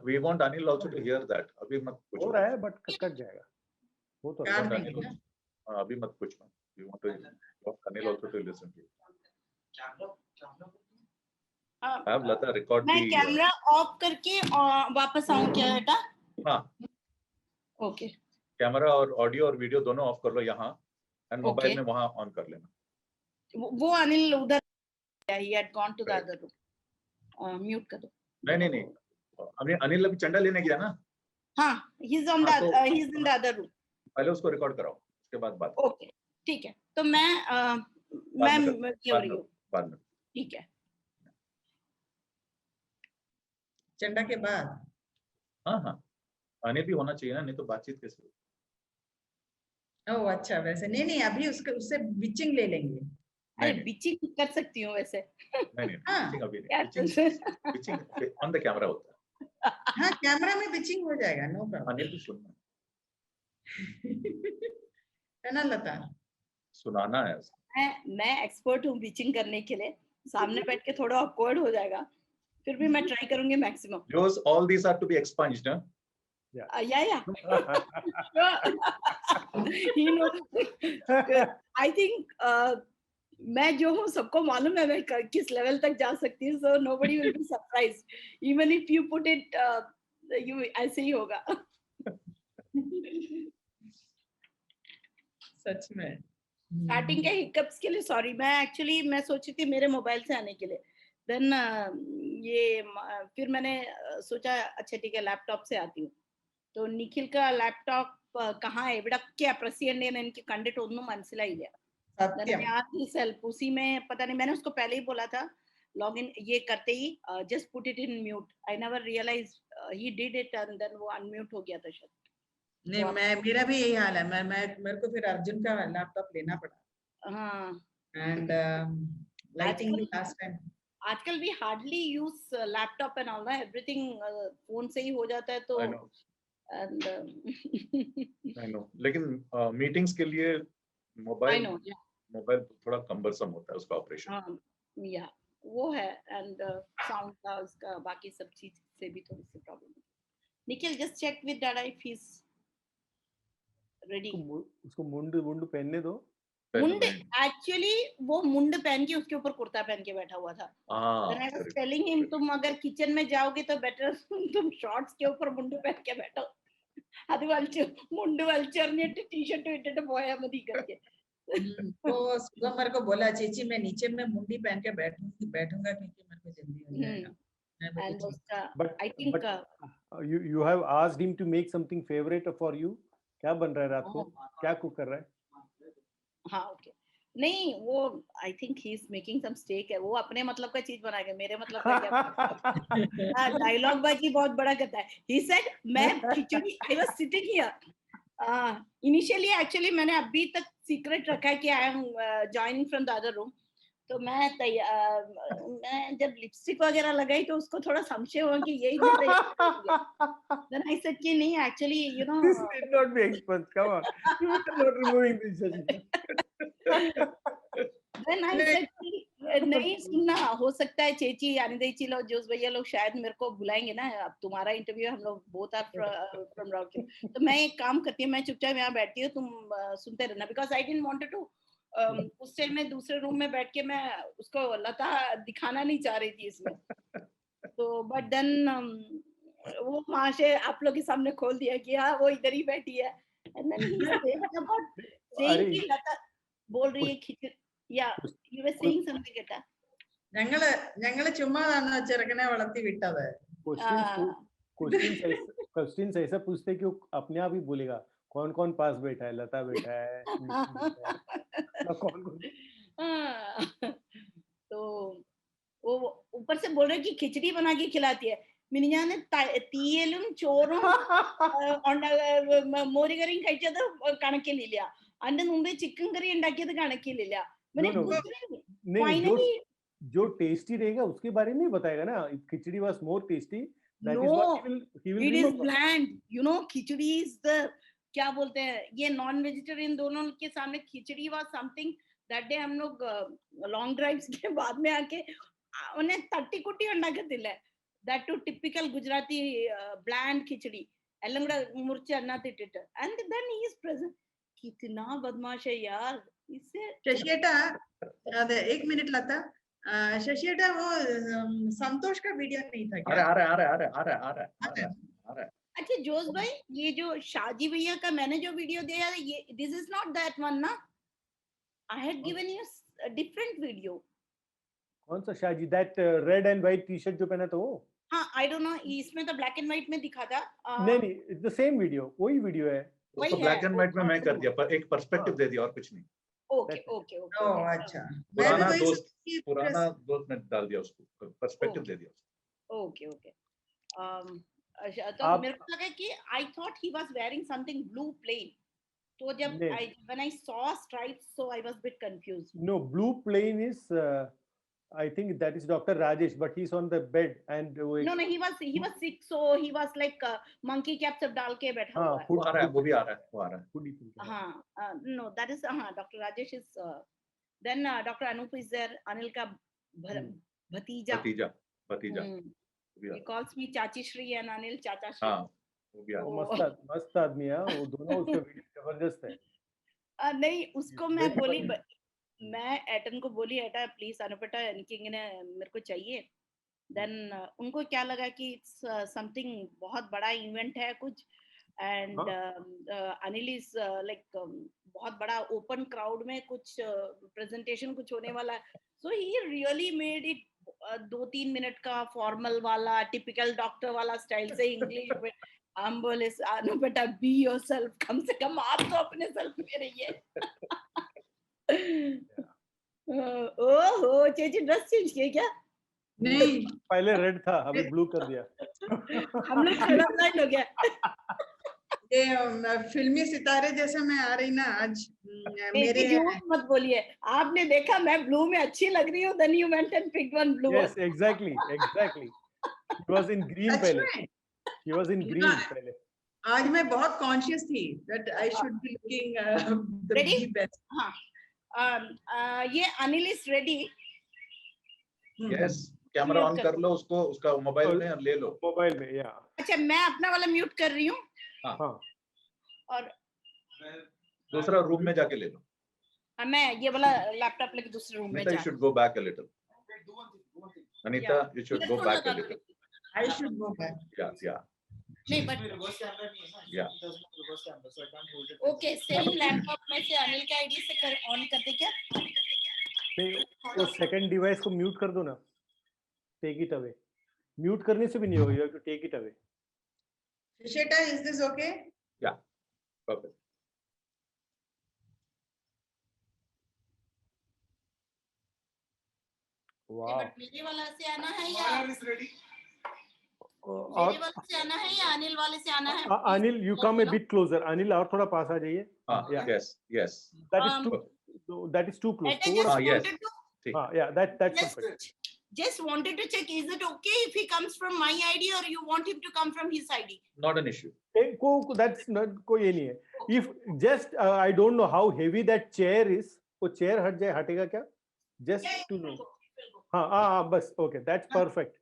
we want Anil also to hear that. अभी मत हो पूछो. रहा है but कट जाएगा. वो तो काट want देंगे Anil ना? also- अभी मत पूछो. We want to Anil also to listen to you. Have Lata record मैं the. कैमरा ऑफ करके वापस आऊं क्या बेटा? हाँ, ओके. कैमरा और ऑडियो और वीडियो दोनों ऑफ कर लो यहाँ, एंड मोबाइल Okay. में वहाँ ऑन कर लेना. वो अनिल उधर, he had gone to the other room. Mute कर दो. नहीं. अनिल अभी चंडा लेने गया ना. हाँ, he's on the he's in the other room. पहले उसको रिकॉर्ड कराओ, उसके बाद बात. ओके, ठीक है. तो मैं ये हो रही हूँ. बाद में. ठीक है. चंडा के बाद हाँ. अनिल भी होना चाहिए ना, नहीं तो बातचीत कैसे होगी? ओह अच्छा, वैसे नहीं अभी उससे बिचिंग ले लेंगे. अरे बिचिंग कर सकती हूँ वैसे. नहीं, हाँ. बिचिंग अभी क्या नहीं. बिचिंग ऑन द कैमरा होता है. हाँ, कैमरा में बिचिंग हो जाएगा, नो प्रॉब्लम. अनिल भी सुनना, है ना लता? सुनाना है. मैं एक्सपर्ट हूँ बिचिंग करने के लिए. सामने बैठ के थोड़ा ऑकवर्ड हो जाएगा, फिर भी मैं ट्राई करूंगी maximum. Yours, all these are to be expunged, huh? Yeah. You know, I think मैं जो हूँ सबको मालूम है मैं किस लेवल तक जा सकती हूँ. So nobody will be surprised, even if you put it you ऐसे ही होगा. सच में. स्टार्टिंग के हिकअप्स के लिए सॉरी. मैं सोची थी मेरे मोबाइल से आने के लिए, देन फिर मैंने सोचा अच्छा ठीक है लैपटॉप से आती हूँ. तो निखिल का लैपटॉप कहाँ है इവിടൊക്കെ പ്രസിഡന്റ് എനിക്ക് കണ്ടിട്ടൊന്നും മനസ്സിലായില്ല. सेल्फ उसी में पता नहीं, मैंने उसको पहले ही बोला था लॉगिन ये करते ही just put it in mute. I never realize he did it and then वो अनम्यूट हो गया था शायद. नहीं, मेरा भी यही हाल है. मेरे को फिर अर्जुन का लैपटॉप लेना पड़ा. हाँ. एंड लाइटिंग भी लास्ट टाइम. आजकल भी hardly use laptop and all, everything phone से ही हो जाता है. तो एंड I know. लेकिन मीटिंग्स के लिए मोबाइल थोड़ा कम्बरसम होता है उसका ऑपरेशन. हाँ, या वो है. एंड साउंड का उसका बाकी सब चीज से भी थोड़ी सी प्रॉब्लम है. Nikhil just check with Dada if he is ready. उसको मुंड पहनने दो। मुंड एक्चुअली वो मुंड पहन के उसके ऊपर कुर्ता पहन के बैठा हुआ था। Then I was correct. telling him तुम अगर किचन में जाओगे तो बेटर तुम शॉर्ट्स के ऊपर मुंड पहन के बैठो, അത് വലിച്ച് മുണ്ട് വലിച്ചെറിഞ്ഞിട്ട് टी-शर्ट ഇട്ടിട്ട് പോയാ മതി करके। तो सुबह मेरे को बोला चीची मैं नीचे में मुंडी पहन के बैठूंगा क्योंकि मेरे को जल्दी हो जाएगा। मैं बोली, And "ठीक उसका But I think you have asked him to make something favorite for you. क्या बन रहा है रात को? क्या कुक कर रहा है? हाँ ओके नहीं वो I think he is making some stake है, वो अपने मतलब का चीज बनाएगा, मेरे मतलब का क्या। डायलॉग बाजी बहुत बड़ा करता है। ही सेड मैं खिचड़ी, I was sitting here initially actually मैंने अभी तक सीक्रेट रखा है कि I am joining from the other room. तो मैं जब लिपस्टिक वगैरह लगाई तो उसको थोड़ा संशय हुआ कि यही देन आई सेड कि नहीं actually you know This did not be exposed. Come on, you are not removing this. Then I said कि नहीं सुनना, हो सकता है चेची अनिदेची लोग जोश भैया लोग शायद मेरे को बुलाएंगे ना, अब तुम्हारा इंटरव्यू हम लोग बोथ आर फ्रॉम राउरकेला, तो मैं एक काम करती हूँ, मैं चुपचाप यहाँ बैठती हूँ, तुम सुनते रहना, because I didn't wanted to उस टाइम में दूसरे रूम में बैठ के मैं उसको लता दिखाना नहीं चाह रही थी इसमें। तो बट देन वो वहां से आप लोग के सामने खोल दिया कि हाँ वो इधर ही बैठी है। And then he said about saying कि लता बोल रही है खिचड़ी, या यू वर सेइंग समथिंग കേട്ടാ। ഞങ്ങള് ചുമ്മാതാണ് ചെറുക്കനെ വളർത്തി വിട്ടത്। क्वेश्चंस ऐसा पूछते कि वो अपने आप ही बोलेगा कौन कौन पास बैठा है, लता बैठा है, कौन। तो वो ऊपर से बोल रहे कि खिचड़ी बना के खिलाती है, മിനിഞ്ഞാന്ന് തീയലും ചോറും മോരുകറിയും കഴിച്ചത് കണക്കിലില്ല, അതിന്റെ മുമ്പേ ചിക്കൻ കറി ഉണ്ടാക്കിയത് കണക്കിലില്ല। नहीं, जो टेस्टी रहेगा उसके बारे में बताएगा ना, khichdi was more tasty, that is what he will it is bland, you know khichdi is the क्या बोलते हैं, ये नॉन वेजिटेरियन दोनों के सामने khichdi was something. That day हम लोग लॉन्ग ड्राइव्स के बाद में आके उन्हें തട്ടിക്കുട്ടി ഉണ്ടാക്കത്തില്ല, that to typical Gujarati bland khichdi ellam kuda murchi annathu itittu, and then he is present. कितना बदमाश है यार इससे। शशिएटा अरे एक मिनट लता, शशिएटा वो संतोष का वीडियो नहीं था क्या? आ रहा है। अच्छा जोश भाई, ये जो शाजी भैया का मैंने जो वीडियो दिया है, ये this is not that one ना, I had given you a different video. कौन सा Shaji? That red and white t-shirt जो पहना था वो? हाँ आई डोंट नो, इसमें तो ब्लैक एंड व्हाइट में दिखा था। नहीं इट्स द सेम वीडियो, वही वीडियो है। उसको ब्लैक एंड व्हाइट में मैं कर दिया, पर एक पर्सपेक्टिव दे दिया और कुछ नहीं। ओके ओके ओके ओह अच्छा, पुराना दोस्त ने डाल दिया, उसको पर्सपेक्टिव दे दिया। ओके ओके तो मेरे को लगा कि I thought he was wearing something blue plain, तो जब when I saw stripes so I was bit confused. No, blue plain is I think that is Dr. Rajesh, but he's on the bed and no he was sick, so he was like monkey cap सब डाल के बैठा हुआ है। वो आ रहा है। हाँ no that is Dr. Rajesh is then Dr. Anup is there, Anil का भतीजा he calls me चाची श्री and Anil चाचा श्री। हाँ वो भी मस्त आदमी है वो दोनों, उसका वीडियो जबरदस्त है। नहीं उसको मैं बोली, मैं एटन को बोली एटा प्लीज अनुपटा इनकी मेरे को चाहिए। देन उनको क्या लगा कि इट्स समथिंग बहुत बड़ा इवेंट है कुछ, एंड अनिल इज लाइक बहुत बड़ा ओपन क्राउड में कुछ प्रेजेंटेशन कुछ होने वाला है, so he really made it 2-3 minute का फॉर्मल वाला टिपिकल डॉक्टर वाला स्टाइल से इंग्लिश में। हम बोले अनुपटा बी योरसेल्फ, कम से कम आप तो अपने सेल्फ में रहिए। ओहो चेची ड्रेस चेंज किया क्या? नहीं, पहले रेड था अभी ब्लू कर दिया। हम लोग कलर ब्लाइंड हो गया। ये फिल्मी सितारे जैसे मैं आ रही ना आज, मेरे मत बोलिए, आपने देखा मैं ब्लू में अच्छी लग रही हूँ, then you went and picked one blue. Yes, exactly. He was in green पहले। He was in green पहले। आज मैं बहुत कॉन्शियस थी that I should be looking the best. हाँ ये Anil is ready. Yes, camera on कर लो उसको, उसका मोबाइल में ले लो, मोबाइल में या। अच्छा मैं अपना वाला म्यूट कर रही हूँ। हाँ और दूसरा रूम में जाके ले लो. हाँ, मैं ये वाला लैपटॉप लेके दूसरे रूम में Anita, you जा. should go back a little. Anita, you should go back a little. I should go back. Yeah. नहीं but Yeah. Okay, same laptop में से अनिल के आईडी से कर ऑन कर दे क्या? नहीं, वो सेकंड डिवाइस को म्यूट कर दो ना, टेक इट अवे. म्यूट करने से भी नहीं होगा, you have to take it away. Shisheta, is this okay? Yeah. Perfect. वाह. बट मेरे वाला से आना है या और मेरे वाले से आना है या अनिल वाले से आना है? Anil, you come a bit closer. Anil, और थोड़ा पास आ जाइए. Yeah. Yes. That is too close. I just yes. wanted to Yeah, that's perfect. just wanted to check, is it okay if he comes from my ID or you want him to come from his ID? Not an issue. That's not कोई ये नहीं है. If just I don't know how heavy that chair is. वो chair हट जाए, हटेगा क्या? Just to know. हाँ बस okay, that's perfect.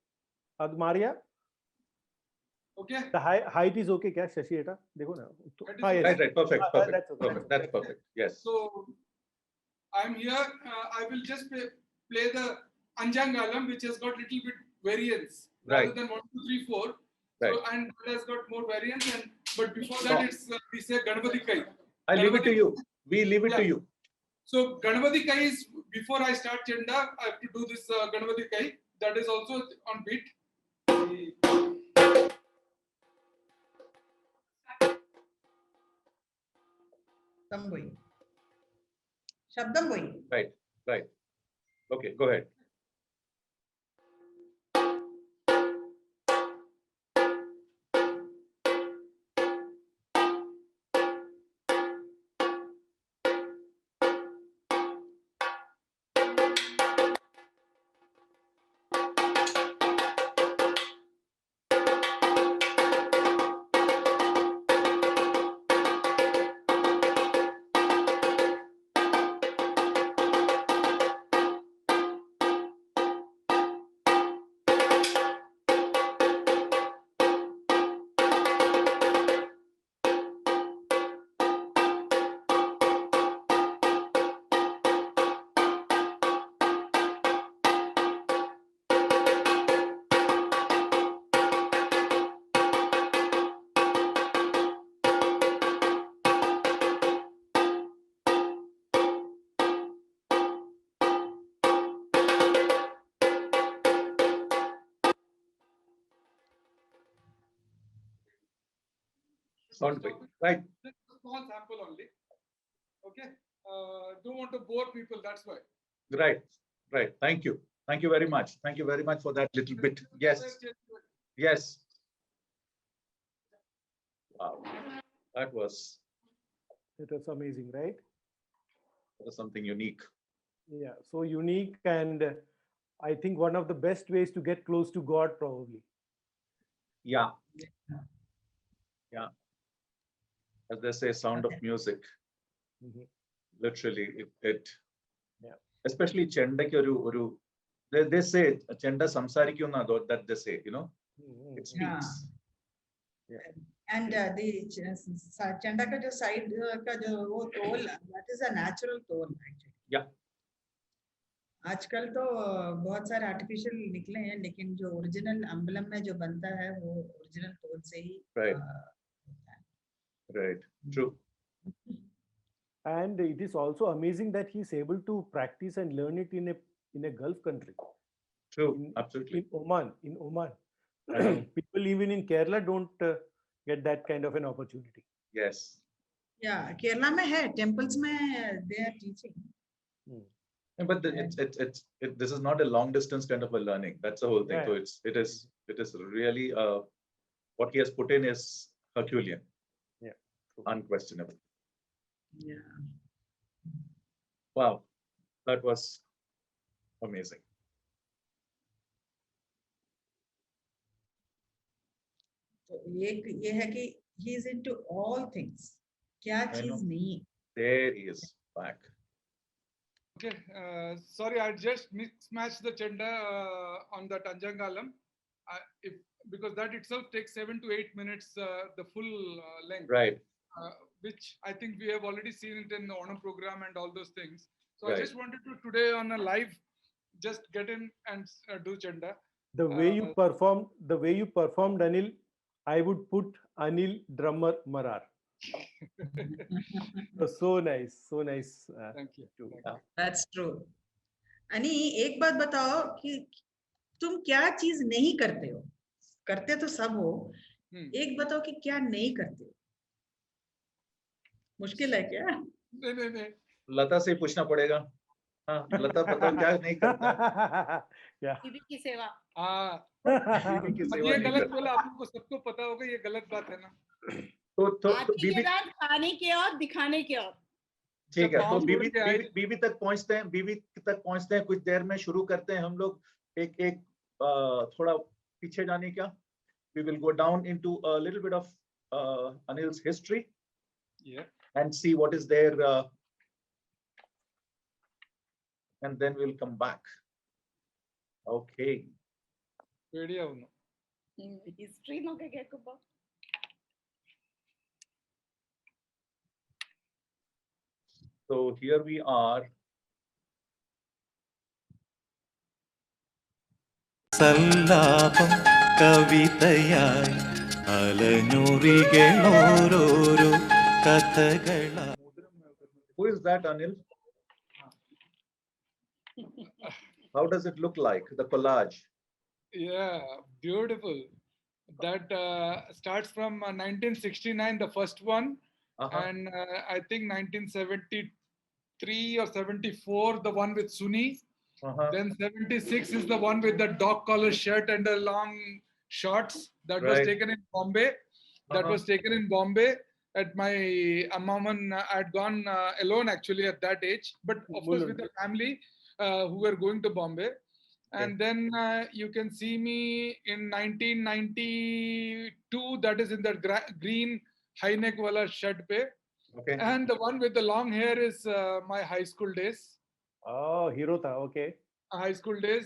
अब Maria. Okay. The height is okay क्या शशि बेटा? देखो ना. Yes. Right. Perfect. That's okay. That's perfect. Yes. So I'm here. I will just play the Anjangalam, which has got little bit variance rather than 1, 2, 3, 4. Right. So and it has got more variance. But before that, it's we say Ganapati Kai. I leave it to you. We leave it to you. So Ganapati Kai is before I start Chanda, I have to do this Ganapati Kai. That is also on beat. Shabdam Boi. Right. Okay, go ahead. Sound great. Right. This is a small sample only. Okay. Don't want to bore people. That's why. Right. Thank you very much. Thank you very much for that little bit. Yes. Wow. That was amazing, right? That was something unique. Yeah, so unique, and I think one of the best ways to get close to God, probably. Yeah. As they say, sound of music. Literally, it especially Chenda ki they say Chenda samsarikyuna that they say, it speaks. And the Chenda ka jo side ka jo wo tol, that is a natural tol actually. Yeah. आजकल तो बहुत सारे artificial निकले हैं, लेकिन जो original अम्बलम में जो बनता है वो ओरिजिनल तोल से ही Right. True. And it is also amazing that he is able to practice and learn it in a Gulf country. True. Absolutely. In Oman. People even in Kerala don't get that kind of an opportunity. Yes. Yeah, Kerala में है, temples में they are teaching. But this is not a long distance kind of a learning. That's the whole thing. Yeah. So it is really what he has put in is Herculean. Yeah. Unquestionable. Yeah. Wow, that was amazing. तो ये है कि he is into all things. क्या चीज नहीं. There he is back. Okay, sorry, I just mismatched the Chenda on the Tanjangalam. Because that itself takes 7 to 8 minutes, the full length. Right. which I think we have already seen it in the Onam program and all those things. So I Right. just wanted to today on a live, just get in and do Chanda. The way you performed, Anil, I would put Anil drummer Marar. So nice, so nice. Thank you. too. Thank you. That's true. अनि एक बात बताओ कि तुम क्या चीज नहीं करते हो? करते तो सब हो, एक बताओ कि क्या नहीं करते हो? मुश्किल है क्या? नहीं लता से पूछना पड़ेगा। हाँ, लता बताओ क्या नहीं करता? बीबी की सेवा। हाँ, बीबी की अब सेवा ये नहीं गलत करता। बोला, आप लोगों को सबको पता होगा ये गलत बात है ना। तो आदमी के बीबी साथ खाने के और दिखाने के और। ठीक है, तो बहुत बीबी बढ़िया है। बीबी तक पहुंचते हैं, कुछ देर में शुरू करते हैं हम लोग एक थोड़ा पीछे जाने का। We will go down into a little bit of Anil's history Yeah. and see what is there, and then we'll come back. Okay. बढ़िया होना। हिस्ट्री नो के Quba. So here we are. Sallapam കവിതയായി അലഞ്ഞുറികളോരോരോ കഥകളായി. Who is that, Anil? How does it look like, the collage? Yeah, beautiful. That starts from 1969, the first one, and I think 1973 or 74, the one with Suni. Then 76 is the one with the dog collar shirt and the long shorts. That was Right. taken in Bombay. That was taken in Bombay at my Ammaman. I had gone alone actually at that age, but of course with the family who were going to Bombay. And then you can see me in 1992. That is in the green high neck wala shirt pe. Okay. And the one with the long hair is my high school days. Oh, hero tha, okay. High school days.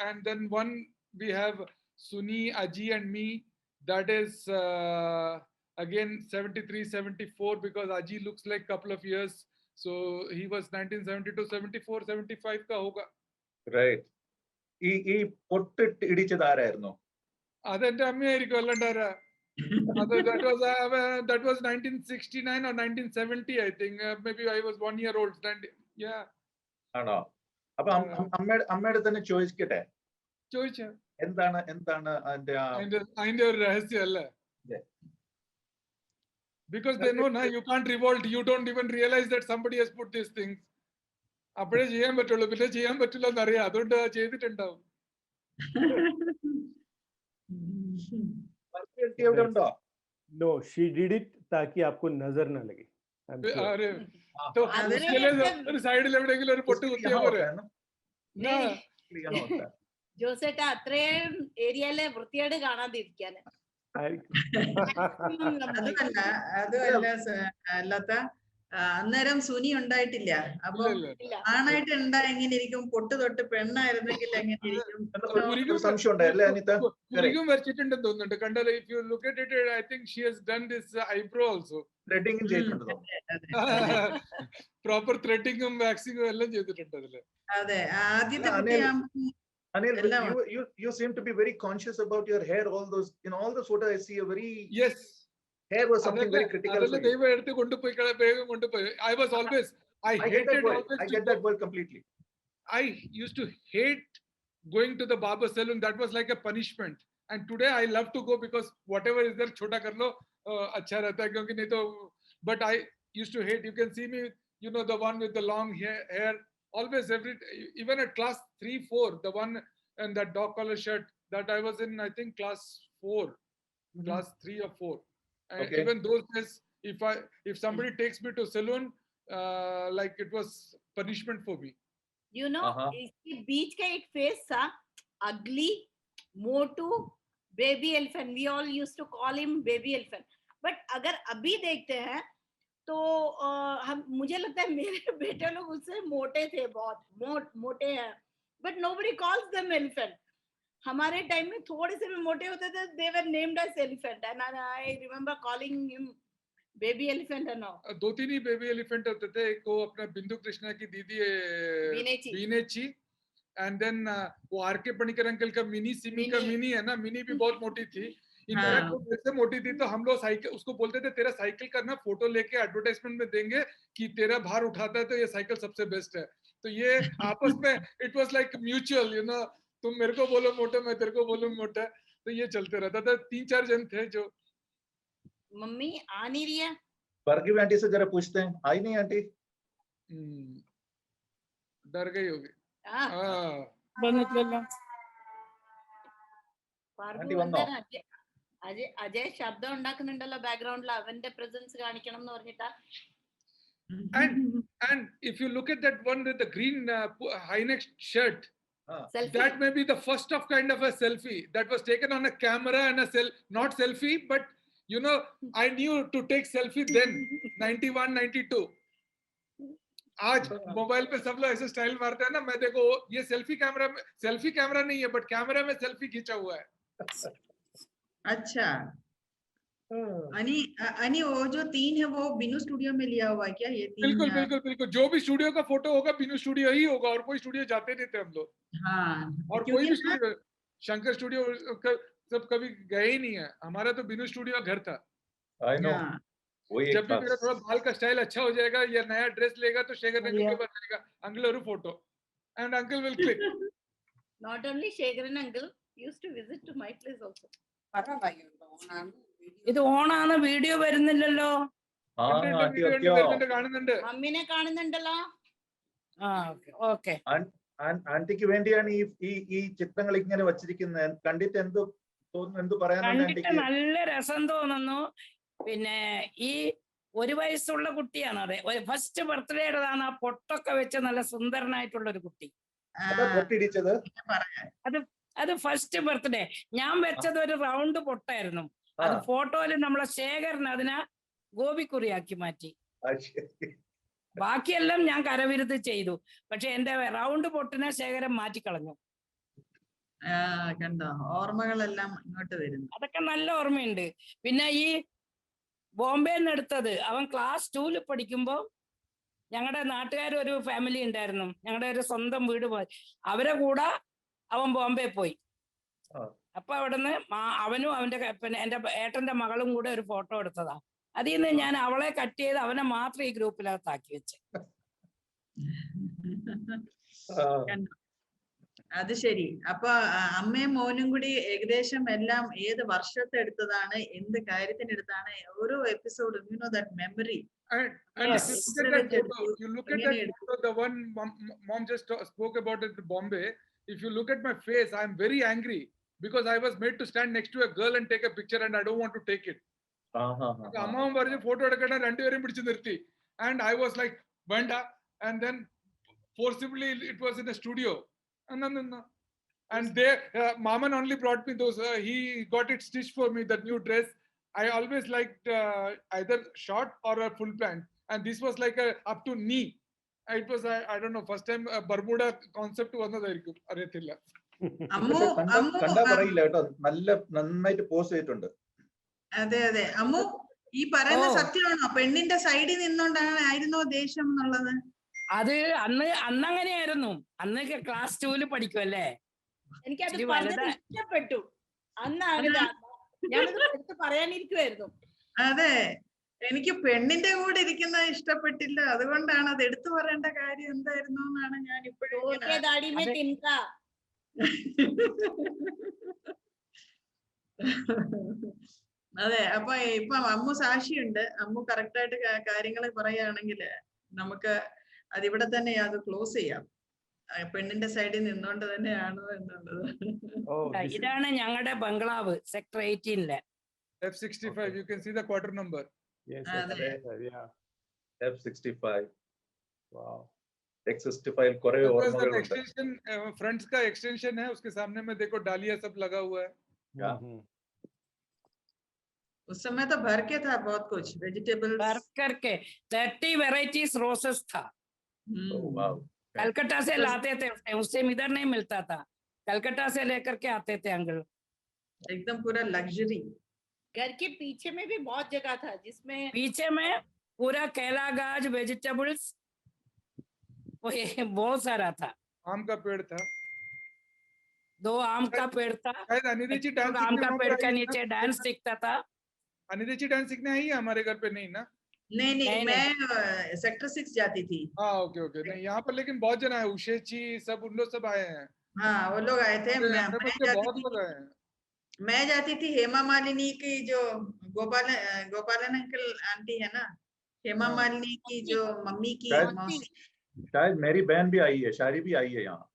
And then one we have Suni, Aji and me. That is again 73, 74 because Aji looks like couple of years. So he was 1972, 74, 75 ka hoga. Right. ഈ പൊട്ടിട്ട് ഇടിച്ചതാരായിരുന്നു? അതെന്റെ അമ്മയായിരിക്കും അല്ലാണ്ടാരാ. That was 1969 or 1970 I think. Maybe I was 1 year old. Yeah. ആണോ? അപ്പൊ അമ്മയുടെ തന്നെ ചോദിക്കട്ടെ, ചോദിച്ചോ എന്താണ് അതിന്റെ ഒരു രഹസ്യം അല്ലേ? Because they know na you can't revolt, you don't even realize that somebody has put these things. അപ്പോഴേ ചെയ്യാൻ പറ്റുള്ളൂ, പിന്നെ ചെയ്യാൻ പറ്റില്ല എന്നറിയാം, അതുകൊണ്ട് ചെയ്തിട്ടുണ്ടാവും. No, she did it ताकि आपको नजर ना लगे. अरे तो उसके लिए ഒരു സൈഡിൽ എവിടെയെങ്കിലും ഒരു പൊട്ട് കുത്തിയാ പോരെ? ജോസേട്ടാ അത്രയും ഏരിയയിലെ വൃത്തിയായിട്ട് കാണാതിരിക്കാന്. അതുമല്ല ലത, അന്നേരം സുനി ഉണ്ടായിട്ടില്ല. അപ്പൊ ആണായിട്ട് ഉണ്ടാ എങ്ങനെ ഇരിക്കും? പൊട്ട് തൊട്ട് പെണ്ണായിരുന്നെങ്കിൽ എങ്ങനെ ഇരിക്കും? കുരുകും വരച്ചിട്ടുണ്ടെന്ന് തോന്നുന്നുണ്ട് കണ്ടാൽ. If you look at it, I think she has done this eyebrow also. Threading ചെയ്തിട്ടുണ്ടോ? പ്രോപ്പർ ത്രെഡിങ്ങും വാക്സിങ്ങും എല്ലാം ചെയ്തിട്ടുണ്ട് അതില്. അതെ, ആദ്യത്തെ കുട്ടിയാകുമ്പോൾ Anil, you seem to be very conscious about your hair. All those, in all the photos, I see a very hair was something very critical. ദൈവം എടുത്ത് കൊണ്ടുപോയി വേഗം കൊണ്ടുപോയി. I was always, I get that word completely. I used to hate going to the barber salon. That was like a punishment. And today I love to go because whatever is there, chota kar lo, acha rehta hai, kyunki nahi to. But I used to hate. You can see me, you know, the one with the long hair. Always, even at class 3-4, the one and that dog collar shirt that I was in, I think class 4, class 3 or 4. And even those days, if somebody takes me to salon, like it was punishment for me. You know, इसके बीच का एक face था, ugly, Motu, baby elephant. We all used to call him baby elephant. But अगर अभी देखते हैं तो मुझे लगता है मेरे बेटे लोग उससे मोटे थे, बहुत मोटे हैं. But nobody calls them elephant. हमारे टाइम में थोड़े से भी मोटे होते थे, they were named as elephant. And I remember calling him baby elephant है ना, 2-3 ही बेबी एलिफेंट होते थे। एक वो अपना बिंदु कृष्णा की दीदी बीनेची। बीनेची, एंड देन वो आर के पणिकर अंकल का मिनी, सिमी का मिनी है ना, मिनी भी बहुत मोटी थी। इनफैक्ट हाँ। वो वैसे मोटी थी तो हम लोग साइकिल उसको बोलते थे, तेरा साइकिल का ना फोटो लेके एडवर्टाइजमेंट में देंगे कि तेरा भार उठाता है तो ये साइकिल सबसे बेस्ट है। तो ये आपस में it was like mutual, you know, तुम मेरे को बोलो मोटा, मैं तेरे को बोलूं मोटा, तो ये चलते रहता था। 3-4 जन थे जो। मम्मी आ नहीं रही है। भार्गवी आंटी से जरा पूछते हैं, आई नहीं आंटी? डर गई होगी। हाँ, हाँ। ആന്റി വന്നോ? അജയ് ശബ്ദം ഉണ്ടാക്കുന്നുണ്ടല്ലോ ബാക്ക്ഗ്രൗണ്ടിൽ, അവന്റെ പ്രസൻസ് കാണിക്കണം എന്ന് പറഞ്ഞിട്ടാ. And if you look at that one with the green high neck shirt, Selfie. that may be the first of kind of a selfie that was taken on a camera, and not selfie, but you know, I knew to take selfie then, 91, 92. आज mobile पे सब लोग ऐसे style मारते हैं ना, मैं देखो ये सेल्फी कैमरा नहीं है, बट कैमरा में सेल्फी खींचा हुआ है। अच्छा। अनि वो जो 3 है वो बिनू स्टूडियो में लिया हुआ है क्या? ये 3? बिल्कुल बिल्कुल बिल्कुल, जो भी स्टूडियो का फोटो होगा बिनू स्टूडियो ही होगा, और कोई स्टूडियो जाते नहीं थे हम लोग। हाँ, और कोई भी स्टूडियो, शंकर स्टूडियो सब कभी गए ही नहीं है, हमारा तो बिनू स्टूडियो घर था। I know. वही जब भी मेरा थोड़ा बाल का स्टाइल अच्छा हो जाएगा या नया ड्रेस लेगा तो शेखर अंकल के पास जाएगा, अंकल और photo, and uncle will click. Not only Shekharan uncle used to visit to my place also. ഇത് ഓണാണ്, വീഡിയോ വരുന്നില്ലല്ലോ. കാണുന്നുണ്ട്, മമ്മിനെ കാണുന്നുണ്ടല്ലോ. ഓക്കെ. ആന്റിക്ക് വേണ്ടിയാണ് ഈ ചിത്രങ്ങൾ ഇങ്ങനെ വച്ചിരിക്കുന്നത്. കണ്ടിട്ട് എന്ത് തോന്നുന്നു, എന്ത് പറയാനുണ്ട് കണ്ടിട്ട് നല്ല രസം തോന്നുന്നു. പിന്നെ ഈ 1 വയസ്സുള്ള കുട്ടിയാണ്, അതെ, ഫസ്റ്റ് ബർത്ത്ഡേയുടേതാണ്. ആ പൊട്ടൊക്കെ വെച്ച് നല്ല സുന്ദരനായിട്ടുള്ള ഒരു കുട്ടി. അത് ഫസ്റ്റ് ബർത്ത്ഡേ. ഞാൻ വെച്ചത് ഒരു റൗണ്ട് പൊട്ടായിരുന്നു. അത് ഫോട്ടോയില് നമ്മളെ ശേഖരൻ അതിനെ ഗോപിക്കുറിയാക്കി മാറ്റി. ബാക്കിയെല്ലാം ഞാൻ കരവിരുത് ചെയ്തു. പക്ഷെ എന്റെ റൗണ്ട് പൊട്ടിനെ ശേഖരൻ മാറ്റിക്കളഞ്ഞു. കണ്ടോ, ഓർമ്മകളെല്ലാം ഇങ്ങോട്ട് വരുന്നു. അതൊക്കെ നല്ല ഓർമ്മയുണ്ട്. പിന്നെ ഈ ബോംബെന്ന് എടുത്തത് അവൻ ക്ലാസ് 2 പഠിക്കുമ്പോ ഞങ്ങളുടെ നാട്ടുകാരൊരു ഫാമിലി ഉണ്ടായിരുന്നു, ഞങ്ങളുടെ ഒരു സ്വന്തം വീട് പോയി, അവരെ കൂടെ അവൻ ബോംബെ പോയി. അപ്പൊ അവിടുന്ന് അവനും അവന്റെ പിന്നെ എന്റെ ഏട്ടന്റെ മകളും കൂടെ ഒരു ഫോട്ടോ എടുത്തതാ. അതിൽ നിന്ന് ഞാൻ അവളെ കട്ട് ചെയ്ത് അവനെ മാത്രം ഈ ഗ്രൂപ്പിനകത്താക്കി വെച്ച്. അത് ശരി. അപ്പൊ അമ്മയും മോനും കൂടി ഏകദേശം എല്ലാം ഏത് വർഷത്തെ എടുത്തതാണ്, എന്ത് കാര്യത്തിന് എടുത്താണ്, ഓരോ എപ്പിസോഡും, you know that memory. And if you look at that photo, the one mom just spoke about it in Bombay, if you look at my face, I am very angry because I was made to stand next to a girl and take a picture, and I don't want to take it. അമ്മാവൻ പറഞ്ഞ് photo എടുക്കണ രണ്ടുപേരും പിടിച്ചു നിർത്തി, and I was like വേണ്ട, and then forcibly it was in a studio, and they Maman only brought me those, he got it stitched for me, that new dress. I always liked either short or a full pant, and this was like a up to knee. It was I don't know, first time Bermuda concept വന്നതായിരിക്കും, അറിയത്തില്ല. കണ്ടാ പറയില്ല കേട്ടോ, നന്നായിട്ട് post ചെയ്തിട്ടുണ്ട്. അതെ അതെ. അമ്മു, ഈ പറയുന്ന സത്യമാണോ? പെണ്ണിന്റെ സൈഡിൽ നിന്നോണ്ടായിരുന്നോ ദേഷ്യം എന്നുള്ളത്? അത് അന്നങ്ങനെയായിരുന്നു. അന്ന് ക്ലാസ് 2 പഠിക്കുമല്ലേ. എനിക്കത് ഇഷ്ടപ്പെട്ടു. ഞാനത് എടുത്ത് പറയാനിരിക്കുവായിരുന്നു. അതെ, എനിക്ക് പെണ്ണിന്റെ കൂടെ ഇരിക്കുന്നത് ഇഷ്ടപ്പെട്ടില്ല, അതുകൊണ്ടാണ് അത് എടുത്തു പറയേണ്ട കാര്യം എന്തായിരുന്നു എന്നാണ് ഞാൻ ഇപ്പോഴും. അതെ. അപ്പൊ ഇപ്പൊ അമ്മു സാക്ഷിയുണ്ട്. അമ്മു കറക്റ്റായിട്ട് കാര്യങ്ങൾ പറയുകയാണെങ്കിൽ നമുക്ക് അതിവിടെ തന്നെ അത് ക്ലോസ് ചെയ്യാം. പെണ്ണിന്റെ സൈഡിൽ നിന്നോണ്ട് തന്നെയാണോ എന്നുള്ളത്. ഇതാണ് ഞങ്ങളുടെ ബംഗ്ലാവ്, sector 18-ലെ F65. You can see the quarter number. Yes, yeah. F65. Wow. X65 कोरे और मॉडल होता है. एक्सटेंशन फ्रंट का एक्सटेंशन है, उसके सामने में देखो डालिया सब लगा हुआ है. उस समय तो भर के था बहुत कुछ, वेजिटेबल्स भर करके 30 वेराइटीज रोसेस था. कलकत्ता से लाते थे, उससे इधर नहीं मिलता था, कलकत्ता से लेकर के आते थे अंकल. एकदम पूरा लग्जरी. घर के पीछे में भी बहुत जगह था जिसमें पीछे में पूरा केला गाछ वेजिटेबल्स वो ये बहुत सारा था। आम का पेड़ था। 2 आम का पेड़ था। शायद अनिरुचि डांस आम सीखने का वहाँ पेड़ पर के आई है नीचे ना? डांस सीखता था। अनिरुचि डांस सीखने आई है हमारे घर पे? नहीं ना? नहीं नहीं, मैं सेक्टर 6 जाती थी। हाँ ओके ओके। नहीं यहाँ पर लेकिन बहुत जन आए, उषेची सब उन लोग सब आए हैं। हाँ वो लोग आए थे। हमारे मैं हमारे बच्चे जाती बहुत थी, लोग आए हैं। मैं जाती थी हेमा मालिनी की जो गोपालन अंकल आंटी है ना, हेमा हाँ। मालिनी की जो मम्मी की शायद मौसी। शायद मेरी बहन भी आई है, शायरी भी आई है यहाँ।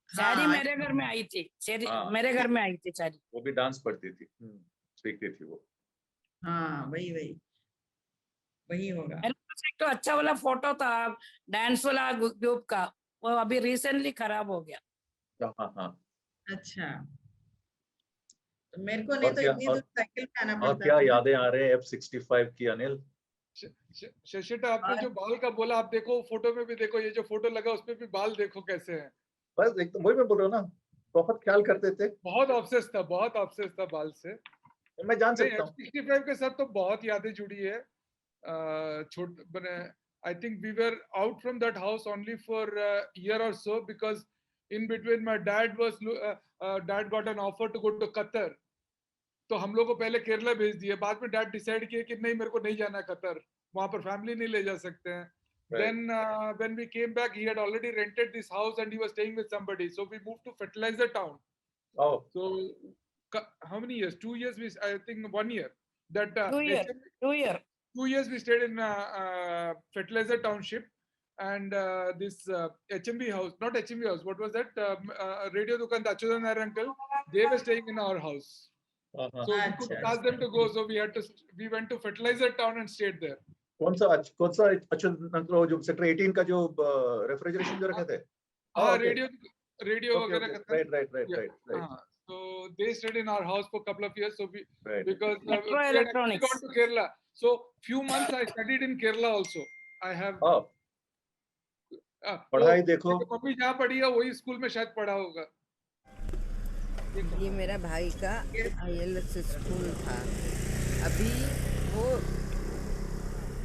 शायरी हाँ मेरे घर में आई थी। हाँ। मेरे घर में आई थी शायरी। वो भी डांस पढ़ती थी, सीखती थी वो। हाँ वही वही वही होगा। मेरे पास एक तो अच्छा वाला फोटो था डांस वाला ग्रुप का, वो अभी रिसेंटली खराब हो गया। हाँ हाँ। अच्छा, तो मेरे को नहीं और तो क्या, इतनी दूर साइकिल पे आना और पड़ता क्या था ना। यादें आ रहे हैं F65 की अनिल? शशिटा, आपने और जो बाल का बोला, आप देखो फोटो में भी देखो, ये जो फोटो लगा उसमें भी बाल देखो कैसे हैं। बस एकदम वही मैं बोल रहा हूँ ना, बहुत ख्याल करते थे। बहुत ऑब्सेस था बाल से। मैं जान नहीं, सकता हूँ। F65 के साथ तो बहुत यादें जुड़ी है। छोट बने, I think we were out from that house only for a year or so because in between my dad got an offer to go to Qatar. तो हम लोग को पहले केरला भेज दिए, बाद में डैड डिसाइड किए कि नहीं मेरे को नहीं जाना कतर, वहां पर फैमिली नहीं ले जा सकते हैं। Then when we came back, he had already rented this house and he was staying with somebody. So we moved to Fertilizer Town. Oh. So how many years? 2 years. I think 1 year. That 2 years. 2 years. 2 years we stayed in Fertilizer Township, and this HMB house, not HMB house. What was that? Radio Dukan Achudan Nair uncle. They were staying in our house. So we couldn't ask them to go. So we went to Fertilizer Town and stayed there. कौन सा अच्छा uncle जो sector 18 का जो refrigeration जो रखे थे? हाँ, रेडियो वगैरह का था। Right. So they stayed in our house for a couple of years. So because Metro we had Electronics. gone to Kerala. So few months I studied in Kerala also. I have. पढ़ाई देखो। Mummy जहाँ पढ़ी है वही school में शायद पढ़ा होगा। ये मेरा भाई का ILS स्कूल था, अभी वो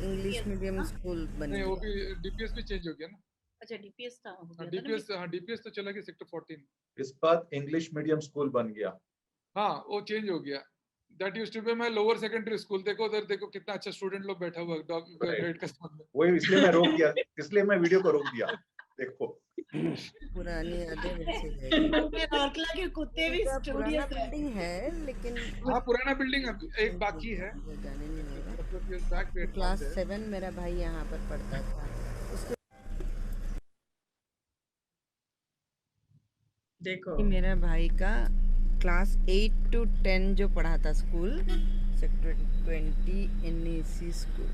इंग्लिश मीडियम स्कूल बन नहीं, गया। वो भी DPS भी चेंज हो गया ना। अच्छा DPS था, हो गया था ना? DPS तो चला गया सेक्टर 14। इस बार इंग्लिश मीडियम स्कूल बन गया। हाँ, वो चेंज हो गया। That used to be my lower secondary school. देखो उधर देखो कितना अच्छा स्टूडेंट लोग बैठा हुआ है गेट के सामने। वही इसलिए मैं रोक दिया, इसलिए मैं वीडियो को रोक दिया। देखो पुरानी यादें वैसे है। राउरकेला के कुत्ते भी पुराना बिल्डिंग है लेकिन हाँ, पुराना बिल्डिंग एक बाकी है। जाने नहीं होगा। क्लास 7 मेरा भाई यहाँ पर पढ़ता था। उसके देखो मेरा भाई का क्लास 8 to 10 जो पढ़ा था स्कूल, सेक्टर 20 NEC स्कूल।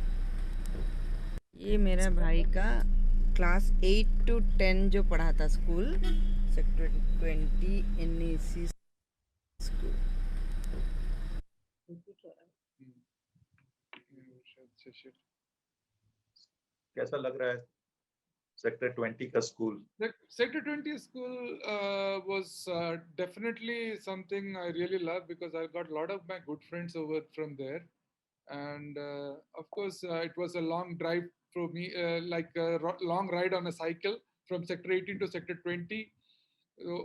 ये मेरा भाई का क्लास 8 to 10 जो पढ़ा था स्कूल, सेक्टर 20 NEC स्कूल। कैसा लग रहा है सेक्टर 20 का school? Sector 20 school was definitely something I really love because I got a lot of my good friends over from there, and of course it was a long drive for me, like a long ride on a cycle from sector 18 to sector 20.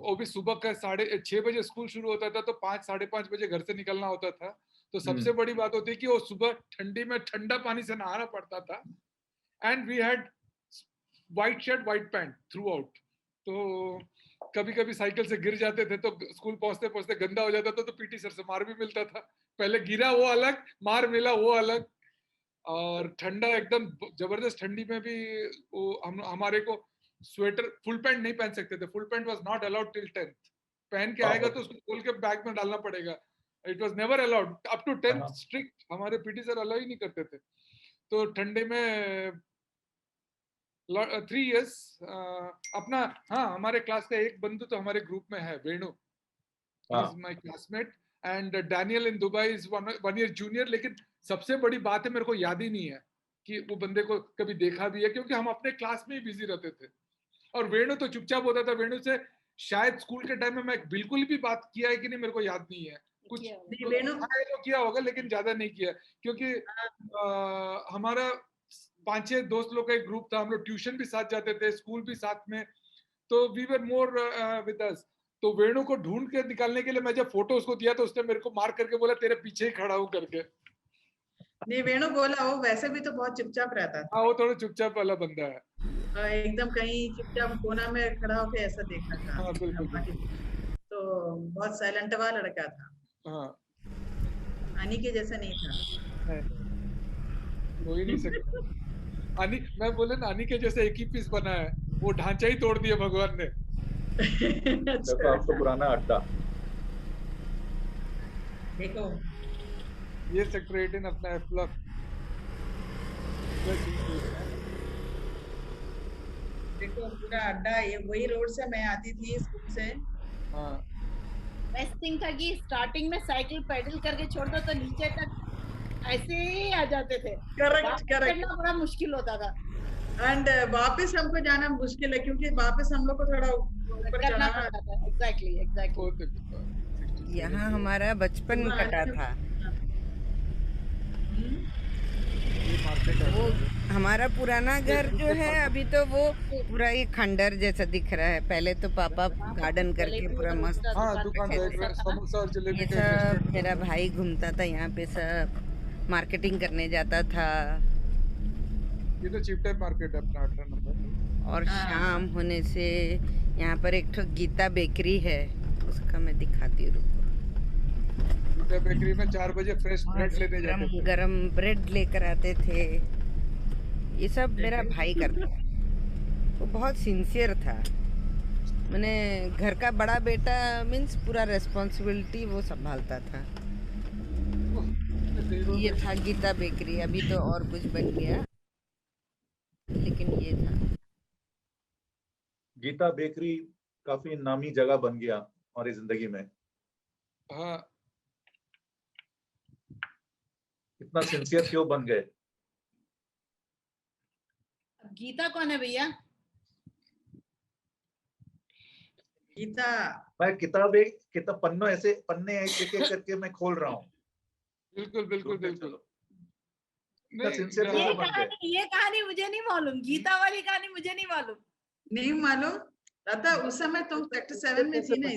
वो भी सुबह का 6:30 बजे school शुरू होता था, तो 5-5:30 बजे घर से निकलना होता था। तो सबसे बड़ी बात होती है कि वो सुबह ठंडी में ठंडा पानी से नहाना पड़ता था, and we had white shirt white pant throughout. तो कभी कभी साइकिल से गिर जाते थे तो स्कूल पहुंचते पहुंचते गंदा हो जाता था, तो पीटी सर से मार भी मिलता था। पहले गिरा वो अलग, मार मिला वो अलग। और ठंडा एकदम जबरदस्त ठंडी में भी वो हमारे को स्वेटर फुल पैंट नहीं पहन सकते थे। Full pant was not allowed till 10th। पहन के आएगा तो उसको खोल के बैग में डालना पड़ेगा। It was never allowed up to 10th strict. हमारे पीटी सर अलाउ ही नहीं करते थे। तो ठंडे में 3 years अपना, हाँ, हमारे क्लास का एक बंदू तो हमारे ग्रुप में है, Venu, he is my classmate, and Daniel in Dubai is 1 year junior. लेकिन सबसे बड़ी बात है, मेरे को याद ही नहीं है कि वो बंदे को कभी देखा भी है, क्योंकि हम अपने क्लास में ही बिजी रहते थे। और वेणु तो चुपचाप होता था। वेणु से शायद स्कूल के टाइम में मैं बिल्कुल भी बात किया है कि नहीं मेरे को याद नहीं है। कुछ किया होगा। नहीं, वेणु हाँ, ये तो किया होगा लेकिन ज्यादा नहीं किया क्योंकि हमारा 5-6 दोस्त लोग का एक ग्रुप था, हम लोग ट्यूशन भी साथ जाते थे, स्कूल भी साथ में, तो we were more with us. तो वेणु को ढूंढ के निकालने के लिए मैं जब फोटो उसको दिया तो उसने मेरे को मार करके बोला तेरे पीछे ही खड़ा हूँ करके। नहीं, वेणु बोला वो वैसे भी तो बहुत चुपचाप रहता था। हाँ, वो थोड़ा चुपचाप वाला बंदा है। एकदम कहीं चुपचाप कोना में खड़ा होके ऐसा देखा था। हाँ, बिल्कुल। तो बहुत साइलेंट वाला लड़का था। हाँ, अनी के जैसा नहीं था। हो ही नहीं सकता। अनी, मैं बोले ना, अनी के जैसे एक ही पीस बना है, वो ढांचा ही तोड़ दिया भगवान ने। देखो आप तो पुराना अड्डा। देखो ये सेक्टर 18 अपना है फ्लफ। देखो पूरा अड्डा, ये वही रोड से मैं आती थी स्कूल से। हाँ, बेस्ट थिंग था कि स्टार्टिंग में साइकिल पेडल करके छोड़ दो तो नीचे तक ऐसे ही आ जाते थे। करेक्ट करना बड़ा मुश्किल होता था। एंड वापस हमको जाना मुश्किल है क्योंकि वापस हम लोग को थोड़ा ऊपर करना चढ़ाना। पड़ता था। एग्जैक्टली। यहाँ हमारा बचपन कटा था। वो हमारा पुराना घर जो है अभी तो वो पूरा ही खंडर जैसा दिख रहा है। पहले तो पापा गार्डन करके पूरा मस्त दुकान समोसा और जलेबी ये का सब मेरा भाई घूमता था यहाँ पे, सब मार्केटिंग करने जाता था। ये तो चीप टाइप मार्केट है अपना 18 नंबर। और शाम होने से यहाँ पर एक ठो गीता बेकरी है, उसका मैं दिखाती हूँ। गीता बेकरी में 4 बजे फ्रेश ब्रेड लेने जाते थे। गरम ब्रेड लेकर आते थे। ये सब मेरा भाई करता है। वो बहुत सिंसियर था। मैंने घर का बड़ा बेटा मीन्स पूरा रेस्पॉन्सिबिलिटी वो संभालता था। ये था गीता बेकरी, अभी तो और कुछ बन गया, लेकिन ये था। गीता बेकरी काफी नामी जगह बन गया हमारी जिंदगी में। हाँ, इतना सिंसियर क्यों बन गए? गीता कौन है भैया? गीता, मैं किताब पन्नों ऐसे पन्ने एक एक करके मैं खोल रहा हूँ। बिल्कुल। ये कहानी मुझे नहीं मालूम। गीता वाली कहानी मुझे नहीं मालूम। नहीं मालूम दादा, उस समय तुम सेक्टर 7 में थी ना।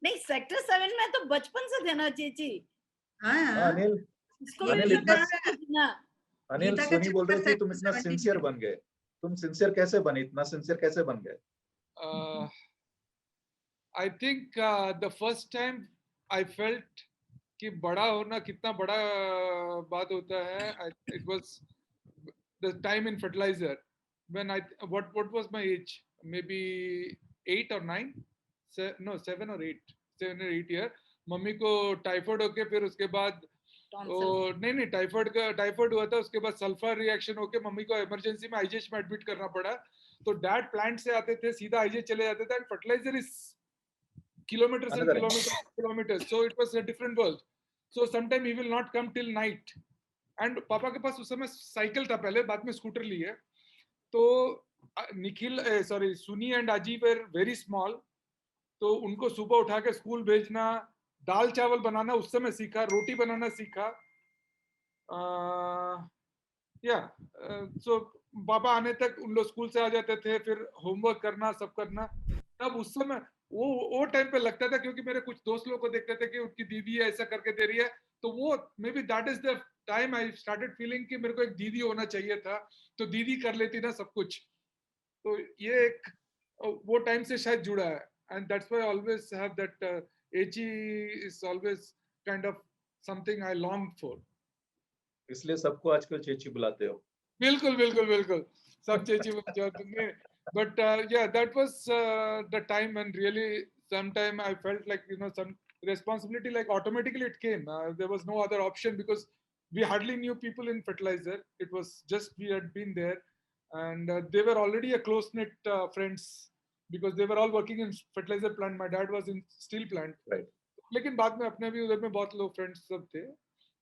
नहीं, सेक्टर 7 में तो बचपन से थे ना चेची। हाँ, अनिल सुनी बोल रही थी तुम इतना सिंसियर बन गए। तुम सिंसियर कैसे बने? इतना सिंसियर कैसे बन गए? I think the first time I felt कि बड़ा होना कितना बड़ा बात होता है। It was the time in fertiliser when I what was my age, may be 8 or 9, no 7 or 8 year. Mummy को टाइफाइड होके फिर उसके बाद नहीं टाइफाइड हुआ था। उसके बाद सल्फर रिएक्शन होके मम्मी को इमरजेंसी में आईजीएच में एडमिट करना पड़ा। तो डैड प्लांट से आते थे, सीधा आईजीएच चले जाते थे। And fertiliser is kilometers and kilometers, so it was a different world. So sometime he will not come till night. And पापा के पास उस समय साइकिल था पहले, बाद में स्कूटर ली है। तो सुनी एंड अजी वर वेरी स्मॉल। तो उनको सुबह उठा के स्कूल भेजना, दाल चावल बनाना उस समय सीखा, रोटी बनाना सीखा। सो पापा आने तक उन लोग स्कूल से आ जाते थे, फिर होमवर्क करना, सब करना। तब उस समय वो टाइम पे लगता था, क्योंकि मेरे कुछ दोस्त लोगों को देखते थे कि उनकी दीदी ऐसा करके दे रही है, तो वो may be that is the time I started feeling कि मेरे को एक दीदी होना चाहिए था, तो दीदी कर लेती ना सब कुछ। तो ये एक वो टाइम से शायद जुड़ा है। And that's why I always have that AG is always kind of something I long for. इसलिए सबको आजकल चेची बुलाते हो। बिल्कुल सब चेची बुलाते। But that was the time when really sometime I felt like, some responsibility, like automatically it came. There was no other option because we hardly knew people in fertilizer. It was just we had been there, and they were already a close-knit friends because they were all working in fertilizer plant. My dad was in steel plant. Right. लेकिन बाद में अपने भी उधर में बहुत लोग friends सब थे.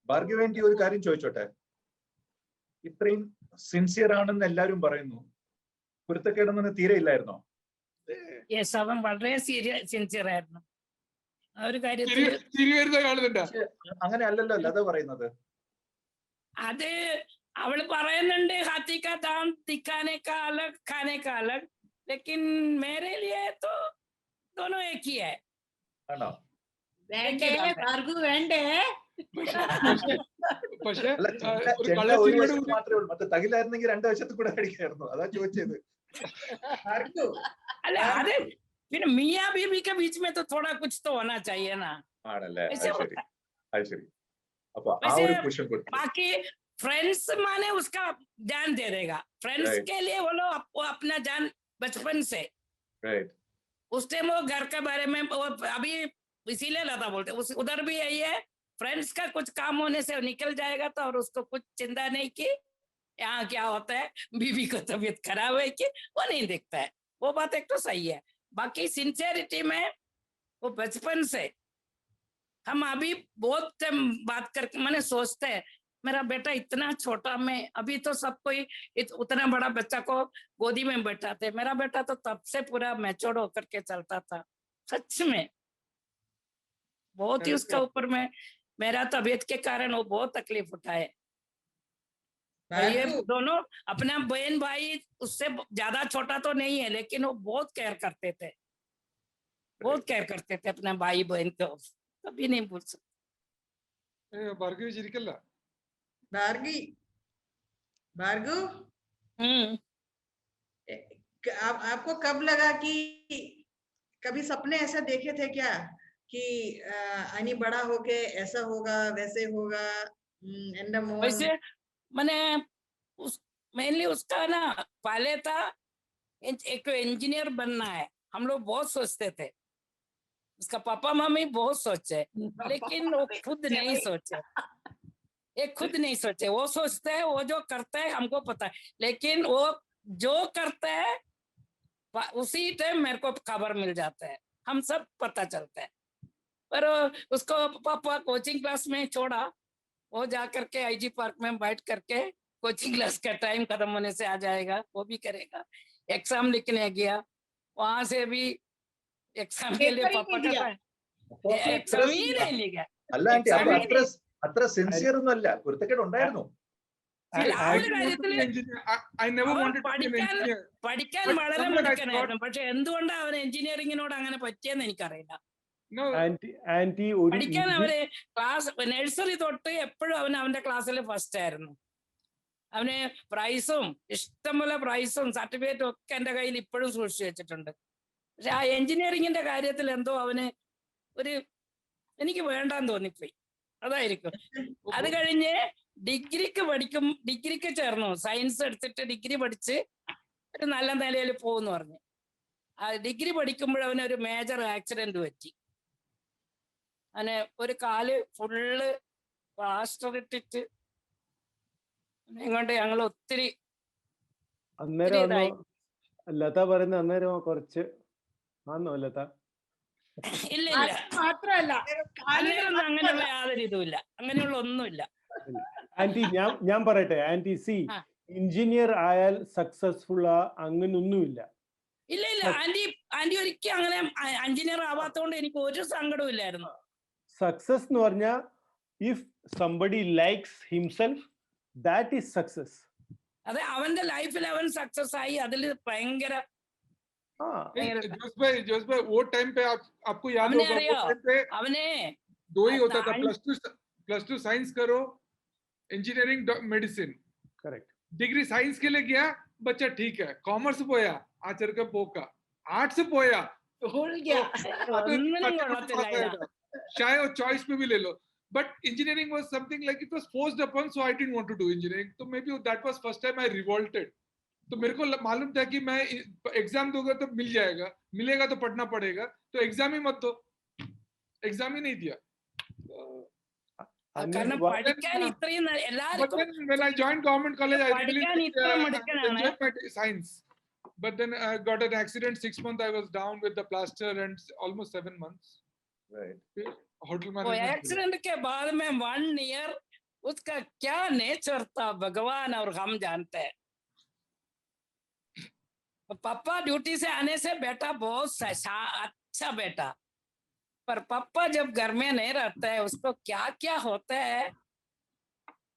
ഭാർഗവേണ്ടി ഒരു കാര്യം ചോദിച്ചോട്ടെ? ഇത്രയും സിൻസിയർ ആണെന്ന് എല്ലാവരും പറയുന്നു, കുരുത്തക്കേടൊന്നും തീരെ ഇല്ലായിരുന്നോ? യെസ്, അവൻ വളരെ സിൻസിയർ ആയിരുന്നു. ആ ഒരു കാര്യത്തില് ചിരി വരുന്ന കാണുന്നുണ്ടാ? പക്ഷെ അങ്ങനെ അല്ലല്ലോ ലത പറയുന്നത്. അത് അവള് പറയുന്നുണ്ട് हाथी का दांत दिखाने का अलग खाने का अलग, लेकिन मेरे लिए तो दोनों एक ही है. ആണോ? വേണ്ടേ ഭാർഗു വേണ്ടേ? പക്ഷെ അല്ല ഒരു ചെണ്ട ഒരു കള്ളച്ചിരിയോട് വശത്ത് കൂടി മാത്രമേ ഉള്ളൂ, മറ്റേ തകിലായിരുന്നെങ്കിൽ രണ്ട് വശത്ത് കൂടെ അടിക്കായിരുന്നു. അതാ ചോദിച്ചത്. भार्गव अरे अरे फिर मियाँ बीवी के बीच में तो थोड़ा कुछ तो होना चाहिए ना. ആണല്ലേ? वैसे അത് ശരി, അത് ശരി. അപ്പൊ ആ वैसे ഒരു ക്വസ്റ്റ്യൻ കൊടുത്തു. बाकी फ्रेंड्स माने उसका जान दे देगा. Friends Right. के लिए वो लोग वो अपना जान बचपन से റൈറ്റ്. उस टाइम वो घर के बारे में वो अभी इसीलिए लता बोलते उस उधर भी यही है. फ्रेंड्स का कुछ काम होने से निकल जाएगा तो और उसको कुछ चिंता नहीं की यहाँ क्या होता है, बीवी को तबीयत खराब है कि वो नहीं दिखता है. वो बात एक तो सही है. बाकी सिंसियरिटी में वो बचपन से हम अभी बहुत टाइम बात करके मैंने सोचते हैं मेरा बेटा इतना छोटा में अभी तो सब कोई उतना बड़ा बच्चा को गोदी में बैठाते, मेरा बेटा तो तब से पूरा मैच्योर्ड होकर के चलता था. सच में बहुत ही उसका ऊपर में मेरा तबीयत के कारण वो बहुत तकलीफ उठाए. और ये भार्गव दोनों अपना बहन भाई उससे ज्यादा छोटा तो नहीं है, लेकिन वो बहुत केयर करते थे, बहुत केयर करते थे अपना भाई बहन को. कभी नहीं भूल सकते. ഭാർഗവി ചിരിക്കല്ല. भार्गी भार्गव आपको कब लगा कि कभी सपने ऐसे देखे थे क्या कि अनी बड़ा होके ऐसा होगा वैसे होगा? वैसे मैंने उस मेनली उसका ना पहले था एक इंजीनियर बनना है, हम लोग बहुत सोचते थे. उसका पापा मम्मी बहुत सोचे, लेकिन वो खुद नहीं सोचे. ये खुद नहीं सोचे, वो सोचते हैं वो जो करते हैं हमको पता है, लेकिन वो जो करते हैं उसी टाइम मेरे को खबर मिल जाता है, हम सब पता चलता है. पर उसको पापा कोचिंग क्लास में छोड़ा, वो जा करके आईजी पार्क में बैठ करके कोचिंग क्लास का टाइम खत्म होने से आ जाएगा, वो भी करेगा. एग्जाम लिखने गया, वहां से भी एग्जाम के लिए पापा का एग्जाम ही नहीं लिखा. അല്ല ആന്റി, അപ്പൊ അത്ര സിൻസിയർ ഒന്നും അല്ല, കുരുത്തക്കേട് ഉണ്ടായിരുന്നു. പഠിക്കാൻ വളരെ മിടുക്കനായിരുന്നു, പക്ഷെ എന്തുകൊണ്ടാണ് അവന് എഞ്ചിനീയറിംഗിനോട് അങ്ങനെ പറ്റിയെന്ന് എനിക്കറിയില്ല. പഠിക്കാൻ അവര് ക്ലാസ് നഴ്സറി തൊട്ട് എപ്പോഴും അവൻ അവന്റെ ക്ലാസ്സിൽ ഫസ്റ്റ് ആയിരുന്നു. അവന് പ്രൈസും ഇഷ്ടംപോലെ പ്രൈസും സർട്ടിഫിക്കറ്റും ഒക്കെ എന്റെ കയ്യിൽ ഇപ്പോഴും സൂക്ഷിച്ചു വെച്ചിട്ടുണ്ട്. പക്ഷെ ആ എഞ്ചിനീയറിംഗിന്റെ കാര്യത്തിൽ എന്തോ അവന് ഒരു എനിക്ക് വേണ്ടാന്ന് തോന്നിപ്പോയി, അതായിരിക്കും. അത് കഴിഞ്ഞ് ഡിഗ്രിക്ക് ചേർന്നു, സയൻസ് എടുത്തിട്ട് ഡിഗ്രി പഠിച്ച് ഒരു നല്ല നിലയിൽ പോകുന്നു പറഞ്ഞു. ആ ഡിഗ്രി പഠിക്കുമ്പോഴവനൊരു മേജർ ആക്സിഡന്റ് പറ്റി. അവന് ഒരു കാല് ഫുള്ള് പ്ലാസ്റ്റർ ഇട്ടിട്ട് ഇങ്ങോട്ട് ഞങ്ങൾ ഒത്തിരി അന്നേരം ലത പറയുന്ന അന്നേരം കുറച്ച് ആന്നോ ലത? ഇല്ല ഇല്ല, മാത്രമല്ല അന്നേരം അങ്ങനെയുള്ള യാതൊരു ഇതുമില്ല, അങ്ങനെയുള്ള ഒന്നുമില്ല. ആന്റി ഞാൻ പറയട്ടെ ആന്റി, സി എഞ്ചിനീയർ ആയാൽ സക്സസ്ഫുൾ അങ്ങനൊന്നുമില്ല. ഇല്ല ഇല്ല ആന്റി ഒരിക്കലും അങ്ങനെ എഞ്ചിനീയർ ആവാത്തോണ്ട് എനിക്ക് ഒരു സങ്കടവും ഇല്ലായിരുന്നു. സക്സസ് എന്ന് പറഞ്ഞാൽ if somebody likes himself that is success. അതെ, അവന്റെ ലൈഫിൽ അവൻ സക്സസ് ആയി, അതിൽ ഭയങ്കര जोश भाई वो टाइम पे आपको याद होगा, वो टाइम पे അവനെ दो ही होता था, +2 साइंस करो, engineering medicine. Correct. Degree science के लिए गया बच्चा, ठीक है. कॉमर्स പോയാ ആചർക്ക പോക്ക, आर्ट्स പോയാ चाहे और चॉइस पे भी ले लो. But engineering was something like it was forced upon, so I didn't want to do engineering. So maybe that was first time I revolted. तो मेरे को मालूम था कि मैं एग्जाम दूंगा तो मिल जाएगा, मिलेगा तो पढ़ना पड़ेगा, तो एग्जाम ही मत दो. एग्जाम ही नहीं दिया. When I joined government college, I really enjoyed my science. But then I got an accident. 6 months I was down with the plaster and almost 7 months. Right. Hotel management. Accident के बाद में 1 year उसका क्या nature था भगवान और हम जानते हैं. पापा ड्यूटी से आने से बेटा बहुत अच्छा बेटा, पर पापा जब घर में नहीं रहता है उसको क्या क्या होता है,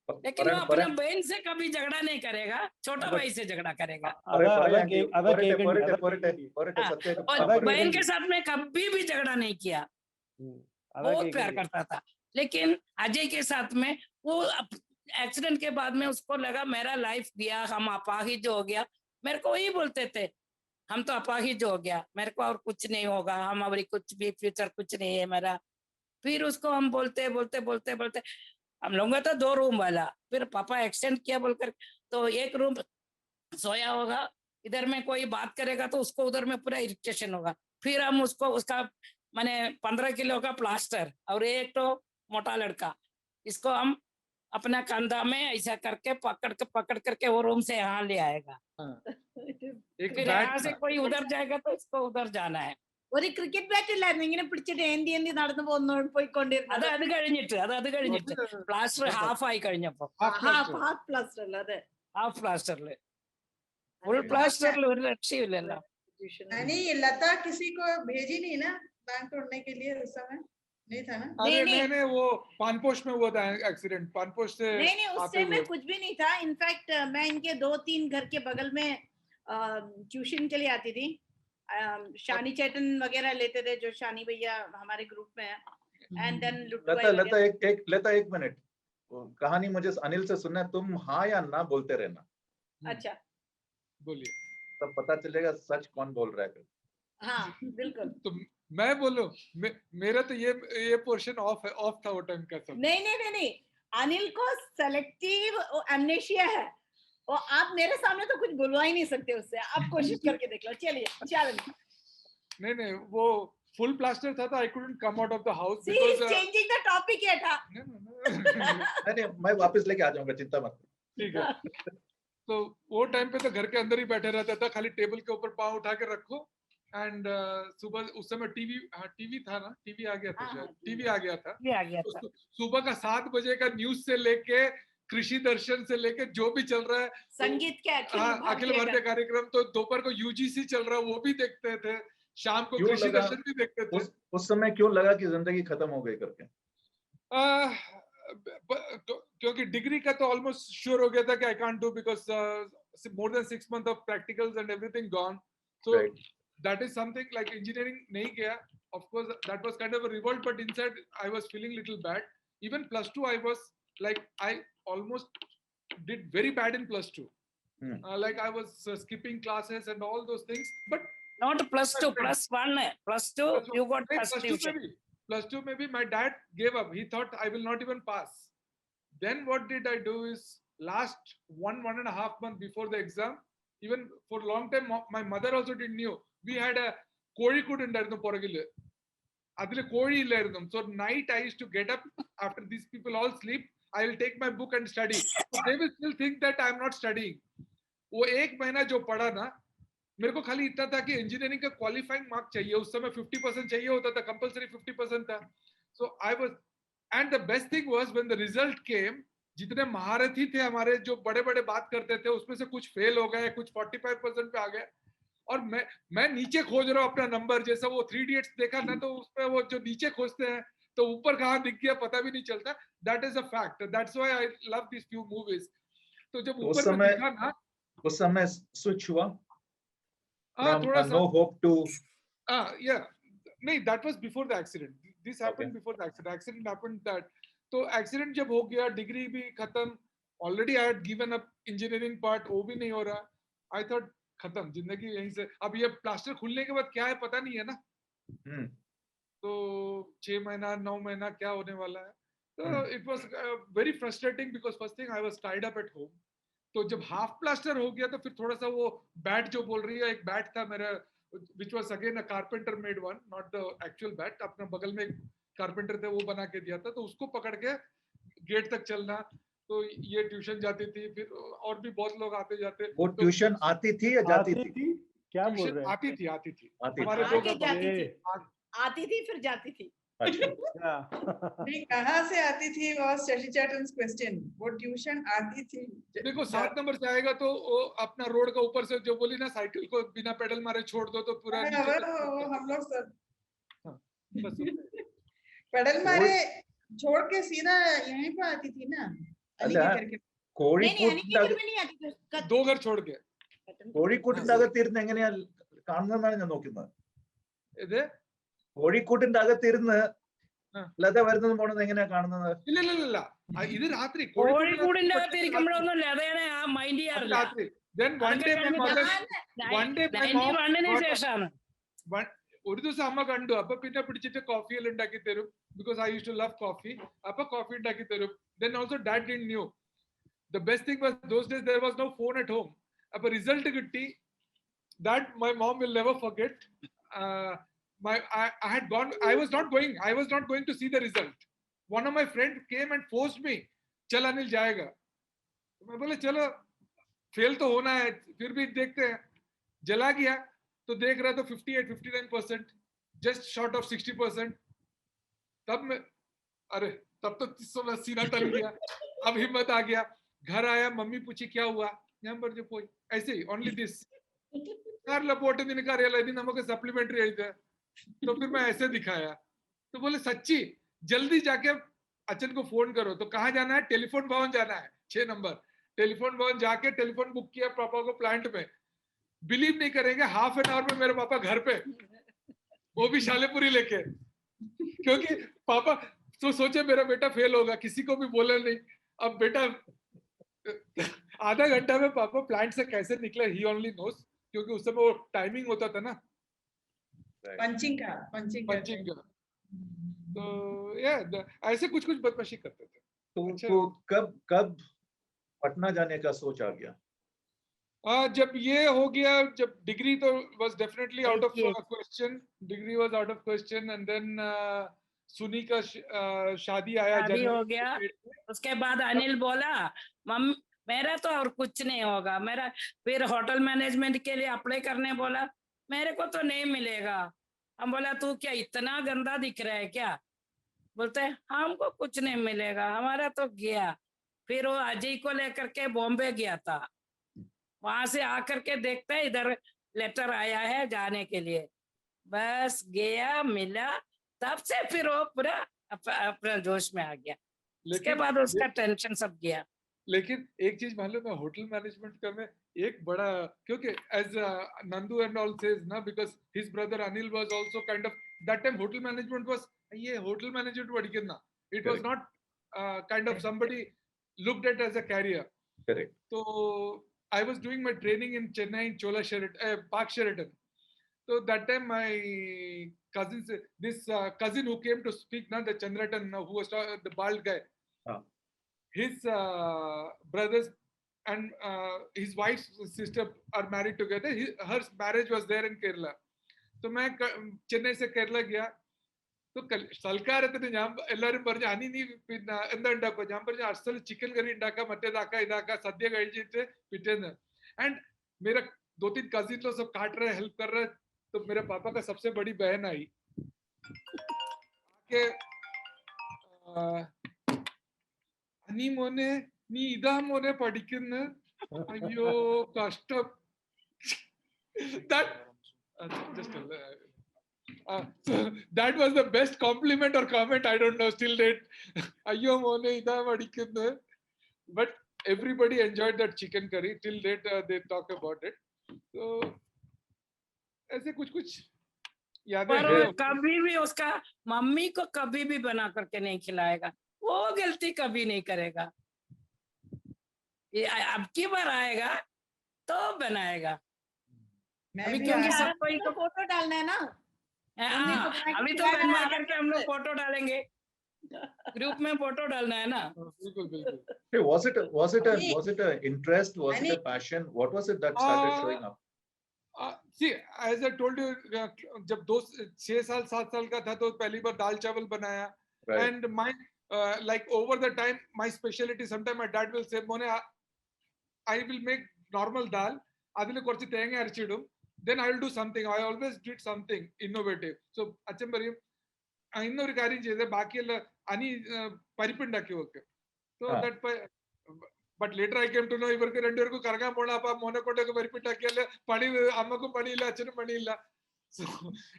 लेकिन वो अपने बहन से कभी झगड़ा नहीं करेगा, छोटा भाई से झगड़ा करेगा। और बहन के साथ में कभी भी झगड़ा नहीं किया, बहुत प्यार करता था। लेकिन अजय के साथ में वो एक्सीडेंट के बाद में उसको लगा मेरा लाइफ गया, हम अपाहिज हो गया। मेरे को वही बोलते थे, हम तो अपाहिज हो गया, मेरे को और कुछ नहीं होगा, हमारी कुछ भी फ्यूचर कुछ नहीं है मेरा। फिर उसको हम बोलते बोलते बोलते बोलते, हम लोगों का तो 2 रूम वाला, फिर पापा एक्सटेंड किया बोलकर, तो 1 रूम सोया होगा, इधर में कोई बात करेगा तो उसको उधर में पूरा इरिटेशन होगा। फिर हम उसको उसका माने 15 किलो का प्लास्टर और एक तो मोटा लड़का, इसको हम अपना कंधा में ऐसा करके पकड़ करके वो रूम से यहाँ ले आएगा। फिर यहाँ से कोई उधर जाएगा तो इसको उधर जाना है। ഒരു ക്രിക്കറ്റ് ബാറ്റ് ഇല്ലായിരുന്നു ഇങ്ങനെ പിടിച്ചിട്ട് ഏന്തി ഏന്തി നടന്നു പോയിക്കൊണ്ടിരുന്നത്. അത് കഴിഞ്ഞിട്ട് പ്ലാസ്റ്റർ ഹാഫ് ആയി കഴിഞ്ഞപ്പോ ഹാഫ് പ്ലാസ്റ്ററിൽ അതെ ഹാഫ് പ്ലാസ്റ്ററിൽ ഫുൾ പ്ലാസ്റ്ററിൽ ഒരു രക്ഷയില്ലല്ലോ. नहीं लता किसी को भेजी नहीं ना बैंक तोड़ने के लिए उस समय, नहीं था ना? नहीं वो पानपोश में हुआ था एक्सीडेंट, पानपोश से नहीं उस टाइम में कुछ भी नहीं था। इनफैक्ट मैं इनके 2-3 घर के बगल में ट्यूशन के लिए आती थी। शानी चैतन वगैरह लेते थे, जो शानी भैया हमारे ग्रुप में है। एंड देन लता एक मिनट, कहानी मुझे अनिल से सुनना है, तुम हाँ या ना बोलते रहना। अच्छा बोलिए, तब पता चलेगा सच कौन बोल रहा है। हाँ बिल्कुल। तो मैं बोलूं, मेरा तो ये पोर्शन ऑफ था वो टाइम का सब। नहीं अनिल को सेलेक्टिव एमनेशिया है, और आप मेरे सामने तो कुछ बुलवा ही नहीं सकते उससे। आप कोशिश करके देख लो। चलिए चैलेंज। नहीं वो फुल प्लास्टर था तो I couldn't come out of the house because changing the topic है था। नहीं मैं वापस लेके आ जाऊंगा, चिंता मत। ठीक है। तो वो टाइम पे तो घर के अंदर ही बैठे रहता था, खाली टेबल के ऊपर पाँव उठा के रखो। एंड सुबह उस समय टीवी था ना, टीवी आ गया था शायद, टीवी आ गया था। सुबह का 7 बजे का न्यूज से लेके कृषि दर्शन से लेके जो भी चल रहा है, संगीत के अखिल भारतीय कार्यक्रम, तो दोपहर को यूजीसी चल रहा है वो भी देखते थे, शाम को कृषि दर्शन भी देखते थे। उस समय क्यों लगा कि जिंदगी खत्म हो गई करके? क्योंकि डिग्री का तो ऑलमोस्ट श्योर हो गया था कि I can't do, because more than 6 months of practicals and everything gone. So that is something like engineering नहीं किया। Of course that was kind of a revolt, but inside I was feeling little bad. Even +2 I was like, I almost did very bad in +2. Like I was skipping classes and all those things, but not +2, +1, +2 you got first division. +2 maybe my dad gave up. He thought I will not even pass. Then what did I do is, last 1.5 months before the exam, even for a long time my mother also didn't knew. We had a Kozhikode undarunnu poragile. Adile koli illarunnu. So night I used to get up after these people all sleep. I will take my book and study. So they will still think that I am not studying. वो 1 महीना जो पढ़ा ना, मेरे को खाली इतना था कि इंजीनियरिंग का क्वालिफाइंग मार्क चाहिए। उस समय 50% चाहिए होता था, कंपलसरी 50% था। So I was, and the best thing was when the result came, जितने महारथी थे हमारे जो बड़े बड़े बात करते थे, उसमें से कुछ फेल हो गए, कुछ 45% पे आ गए। और मैं नीचे खोज रहा हूँ अपना नंबर, जैसा वो 3 Idiots देखा ना, तो उसमें वो जो नीचे खोजते हैं तो ऊपर कहाँ दिख गया पता भी नहीं चलता। That is a fact, that's why I love this few movies. तो जब ऊपर में दिखा ना, उस समय स्विच हुआ थोड़ा सा नो होप टू, या नहीं, that was before the accident. This happened before the accident. Accident happened that, तो एक्सीडेंट जब हो गया, डिग्री भी खत्म, already I had given up engineering part, वो भी नहीं हो रहा। आई थॉट खत्म जिंदगी यहीं से। अब ये प्लास्टर खुलने के बाद क्या है पता नहीं है ना, तो 6 महीना 9 महीना क्या होने वाला है। तो it was very frustrating, because first thing I was tied up at home. तो जब हाफ प्लास्टर हो गया तो फिर थोड़ा सा वो बैट जो बोल रही है, एक बैट था मेरा, which was again a carpenter made one, not the actual bat, अपने बगल में एक कारपेंटर थे वो बना के दिया था, तो उसको पकड़ के गेट तक चलना। तो ये ट्यूशन जाती थी, फिर और भी बहुत लोग आते जाते। वो ट्यूशन आती थी या जाती थी? क्या बोल रहे हैं? आती थी हमारे आती थी फिर जाती थी। नहीं, कहाँ से आती थी was शशि चैटन्स क्वेश्चन। वो ट्यूशन आती थी, देखो 7 नंबर से आएगा तो वो अपना रोड का ऊपर से जो बोली ना, साइकिल को बिना पेडल मारे छोड़ दो तो पूरा हम लोग सब बस उतना। पेडल मारे छोड़ के सीधा यहीं पे आती थी ना അല്ല अनिकेत करके। കോഴിക്കോട്ടിന്റെ 2 घर छोड़ के കോഴിക്കോട്ടിന്റെ അകത്തിരുന്ന് എങ്ങനെയാ കാണുന്നതെന്നാണ് ഞാൻ നോക്കുന്നത്. ഇത് കോഴിക്കോട്ടിന്റെ അകത്തിരുന്ന് ലത വരുന്നത് പോണത് എങ്ങനെയാ കാണുന്നത്? ഇല്ല ഇല്ല ഇല്ല ഇത് രാത്രി കോഴിക്കോടിന്റെ അകത്ത് ഇരിക്കുമ്പോഴൊന്നും ലതേനെ ആ മൈൻഡ് ചെയ്യാറില്ല. രാത്രി. Then one day my mother, one day my mom 91-ന് ശേഷമാണ്. ഒരു ദിവസം അമ്മ കണ്ടു. അപ്പൊ പിന്നെ പിടിച്ചിട്ട് കോഫി എല്ലാം ഉണ്ടാക്കി തരും. Because I used to love coffee. അപ്പൊ കോഫി ഉണ്ടാക്കി തരും. Then also dad didn't knew. The best thing was those days there was no phone at home. അപ്പൊ റിസൾട്ട് കിട്ടി. That my mom will never forget. I had gone. I was not going to see the result. One of my friends came and forced me. चल अनिल जाएगा. मैं बोले चलो fail तो होना है फिर भी देखते हैं. जला गया तो देख रहा तो 58-59%, जस्ट शॉर्ट ऑफ 60%. तब मैं तब तो सीना टल गया. अब हिम्मत आ गया. घर आया, मम्मी पूछी क्या हुआ. ഞാൻ പറഞ്ഞു പോയി ऐसे ही only this. कर लपोटे निका रियल यदि नमक सप्लीमेंट्री है तो फिर मैं ऐसे दिखाया. तो बोले सच्ची जल्दी जाके अचन को फोन करो. तो कहाँ जाना है? टेलीफोन भवन जाना है, 6 नंबर. टेलीफोन भवन जाके टेलीफोन बुक किया पापा को प्लांट में. बिलीव नहीं करेंगे, हाफ एन आवर में मेरे पापा घर पे, वो भी शालेपुरी लेके. क्योंकि पापा तो सोचे मेरा बेटा फेल होगा, किसी को भी बोला नहीं. अब बेटा आधा घंटा में पापा प्लांट से कैसे निकले ही ओनली नोस. क्योंकि उस समय वो टाइमिंग होता था ना पंचिंग का. तो ऐसे कुछ बदमाशी करते थे. तो कब पटना जाने का सोच आ गया? जब ये हो गया, जब डिग्री तो was definitely out of question. Degree was out of question and then सुनी का शादी आया. शादी हो गया. उसके बाद अनिल बोला मम्मी मेरा तो और कुछ नहीं होगा. मेरा फिर होटल मैनेजमेंट के लिए अप्लाई करने बोला. मेरे को तो नहीं मिलेगा. हम बोला तू क्या इतना गंदा दिख रहा है क्या? बोलते हमको कुछ नहीं मिलेगा, हमारा तो गया. फिर वो अजय को लेकर के बॉम्बे गया था. वहां से आकर के देखता है इधर लेटर आया है जाने के लिए. बस गया, मिला, तब से फिर वो पूरा अपना जोश में आ गया. उसके बाद उसका टेंशन सब गया. लेकिन एक चीज मालूम है, होटल मैनेजमेंट करने एक बड़ा, क्योंकि as Nandu and all says ना, because his brother Anil was also kind of that time hotel management was, ये होटल मैनेजमेंट പഠിക്കുന്ന, it was not kind of somebody looked at as a career. Correct. So I was doing my training in Chennai in Chola Sheraton, Park Sheraton. So that time my cousins, this cousin who came to speak now, the Chandratan, who was the bald guy, his brothers and his wife's sister are married together. Her marriage was there in Kerala. So मैं चेन्नई से केरला गया. तो സൽക്കാരത്തിന് ഞാൻ എല്ലാവരും പറഞ്ഞു അനി നീ പിന്നെ എന്താ ഉണ്ടാക്കുക? ഞാൻ പറഞ്ഞു അസൽ ചിക്കൻ കറി ഉണ്ടാക്കുക, മറ്റേതാക്ക ഇതാക്ക, സദ്യ കഴിച്ചിട്ട് പിറ്റേന്ന്. एंड मेरा 2-3 कजिन तो सब काट रहे, हेल्प कर रहे. तो मेरे पापा का सबसे बड़ी बहन आई के അനി മോനെ നീ ഇതാ മോനെ പഠിക്കുന്നു. അയ്യോ കഷ്ടം. So that was the best compliment or comment, I don't know still date. Ayyo mone ida madikkunnu. But everybody enjoyed that chicken curry till date. They talk about it. So ऐसे कुछ यादें पर हैं. कभी भी उसका मम्मी को कभी भी बना करके नहीं खिलाएगा. वो गलती कभी नहीं करेगा. ये अब की बार आएगा तो बनाएगा. अभी क्योंकि सब कोई को फोटो डालना है ना. अभी तो बनवा करके हम लोग फोटो डालेंगे. ग्रुप में फोटो डालना है ना. बिल्कुल बिल्कुल. Hey, was it a interest? Was it a passion? What was it that started showing up? See, as I told you, जब 6 साल 7 साल का था तो पहली बार दाल चावल बनाया. Right. And my like over the time, my specialty, sometimes my dad will say, Mone, I will make normal dal. അതിൽ കുറച്ച് തേങ്ങ അരച്ചിടും. Then I will do something. I always did something innovative. So അച്ഛൻ പറയും ഇന്നൊരു കാര്യം ചെയ്തേ, ബാക്കിയെല്ലാം അനി പരിപ്പുണ്ടാക്കി വെക്ക്. So that but later I came to know ഇവർക്ക് രണ്ടുപേർക്കും കറങ്ങാൻ പോണം. അപ്പൊ മോനെ കൊണ്ടൊക്കെ പരിപ്പുണ്ടാക്കിയാൽ പണി, അമ്മക്കും പണിയില്ല, അച്ഛനും പണിയില്ല. So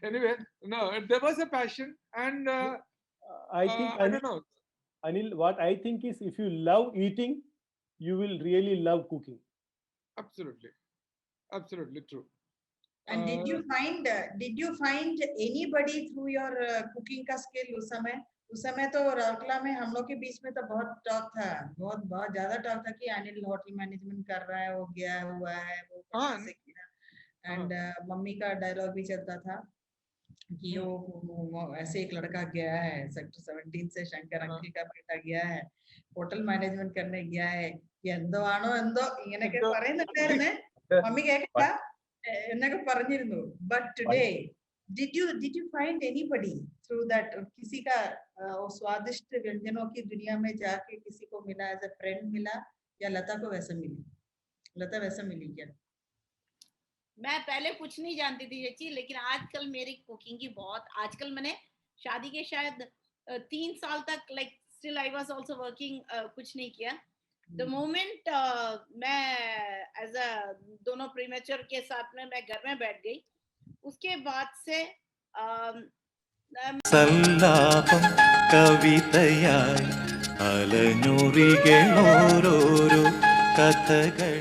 anyway, no, there was a passion, and I think I don't know. Anil, what I think is if you love eating, you will really love cooking. Absolutely, absolutely true. And did you find anybody through your cooking का skill उस समय तो राउरकेला में हम लोग के बीच में तो बहुत टॉक था, बहुत बहुत ज्यादा टॉक था कि अनिल होटल मैनेजमेंट कर रहा है, वो गया हुआ है, वो कहाँ से किया, एंड मम्मी का डायलॉग भी चलता था कि वो ऐसे एक लड़का गया है सेक्टर 17 से, शंकर अंकल का बेटा गया है, होटल मैनेजमेंट करने गया है, എന്തോ ആണോ എന്തോ ഇങ്ങനെയൊക്കെ പറയുന്നുണ്ടായിരുന്നേ, മമ്മി കേൾക്കണ്ട എന്നൊക്കെ പറഞ്ഞിരുന്നു. But today, did you find anybody through that, किसी का स्वादिष्ट व्यंजनों की दुनिया में जाके किसी को मिला, एज अ फ्रेंड मिला, या लता को वैसा मिली? लता वैसा मिली क्या? मैं पहले कुछ नहीं जानती थी चची, लेकिन आजकल मेरी कुकिंग की बहुत, आजकल मैंने शादी के शायद 3 साल तक like still I was also working, कुछ नहीं किया. द मोमेंट मैं एज अ दोनों प्रीमेच्योर के साथ में मैं घर में बैठ गई, उसके बाद से സല്ലാപം കവിതയായി അലഞ്ഞുറികളോരോരോ കഥകൾ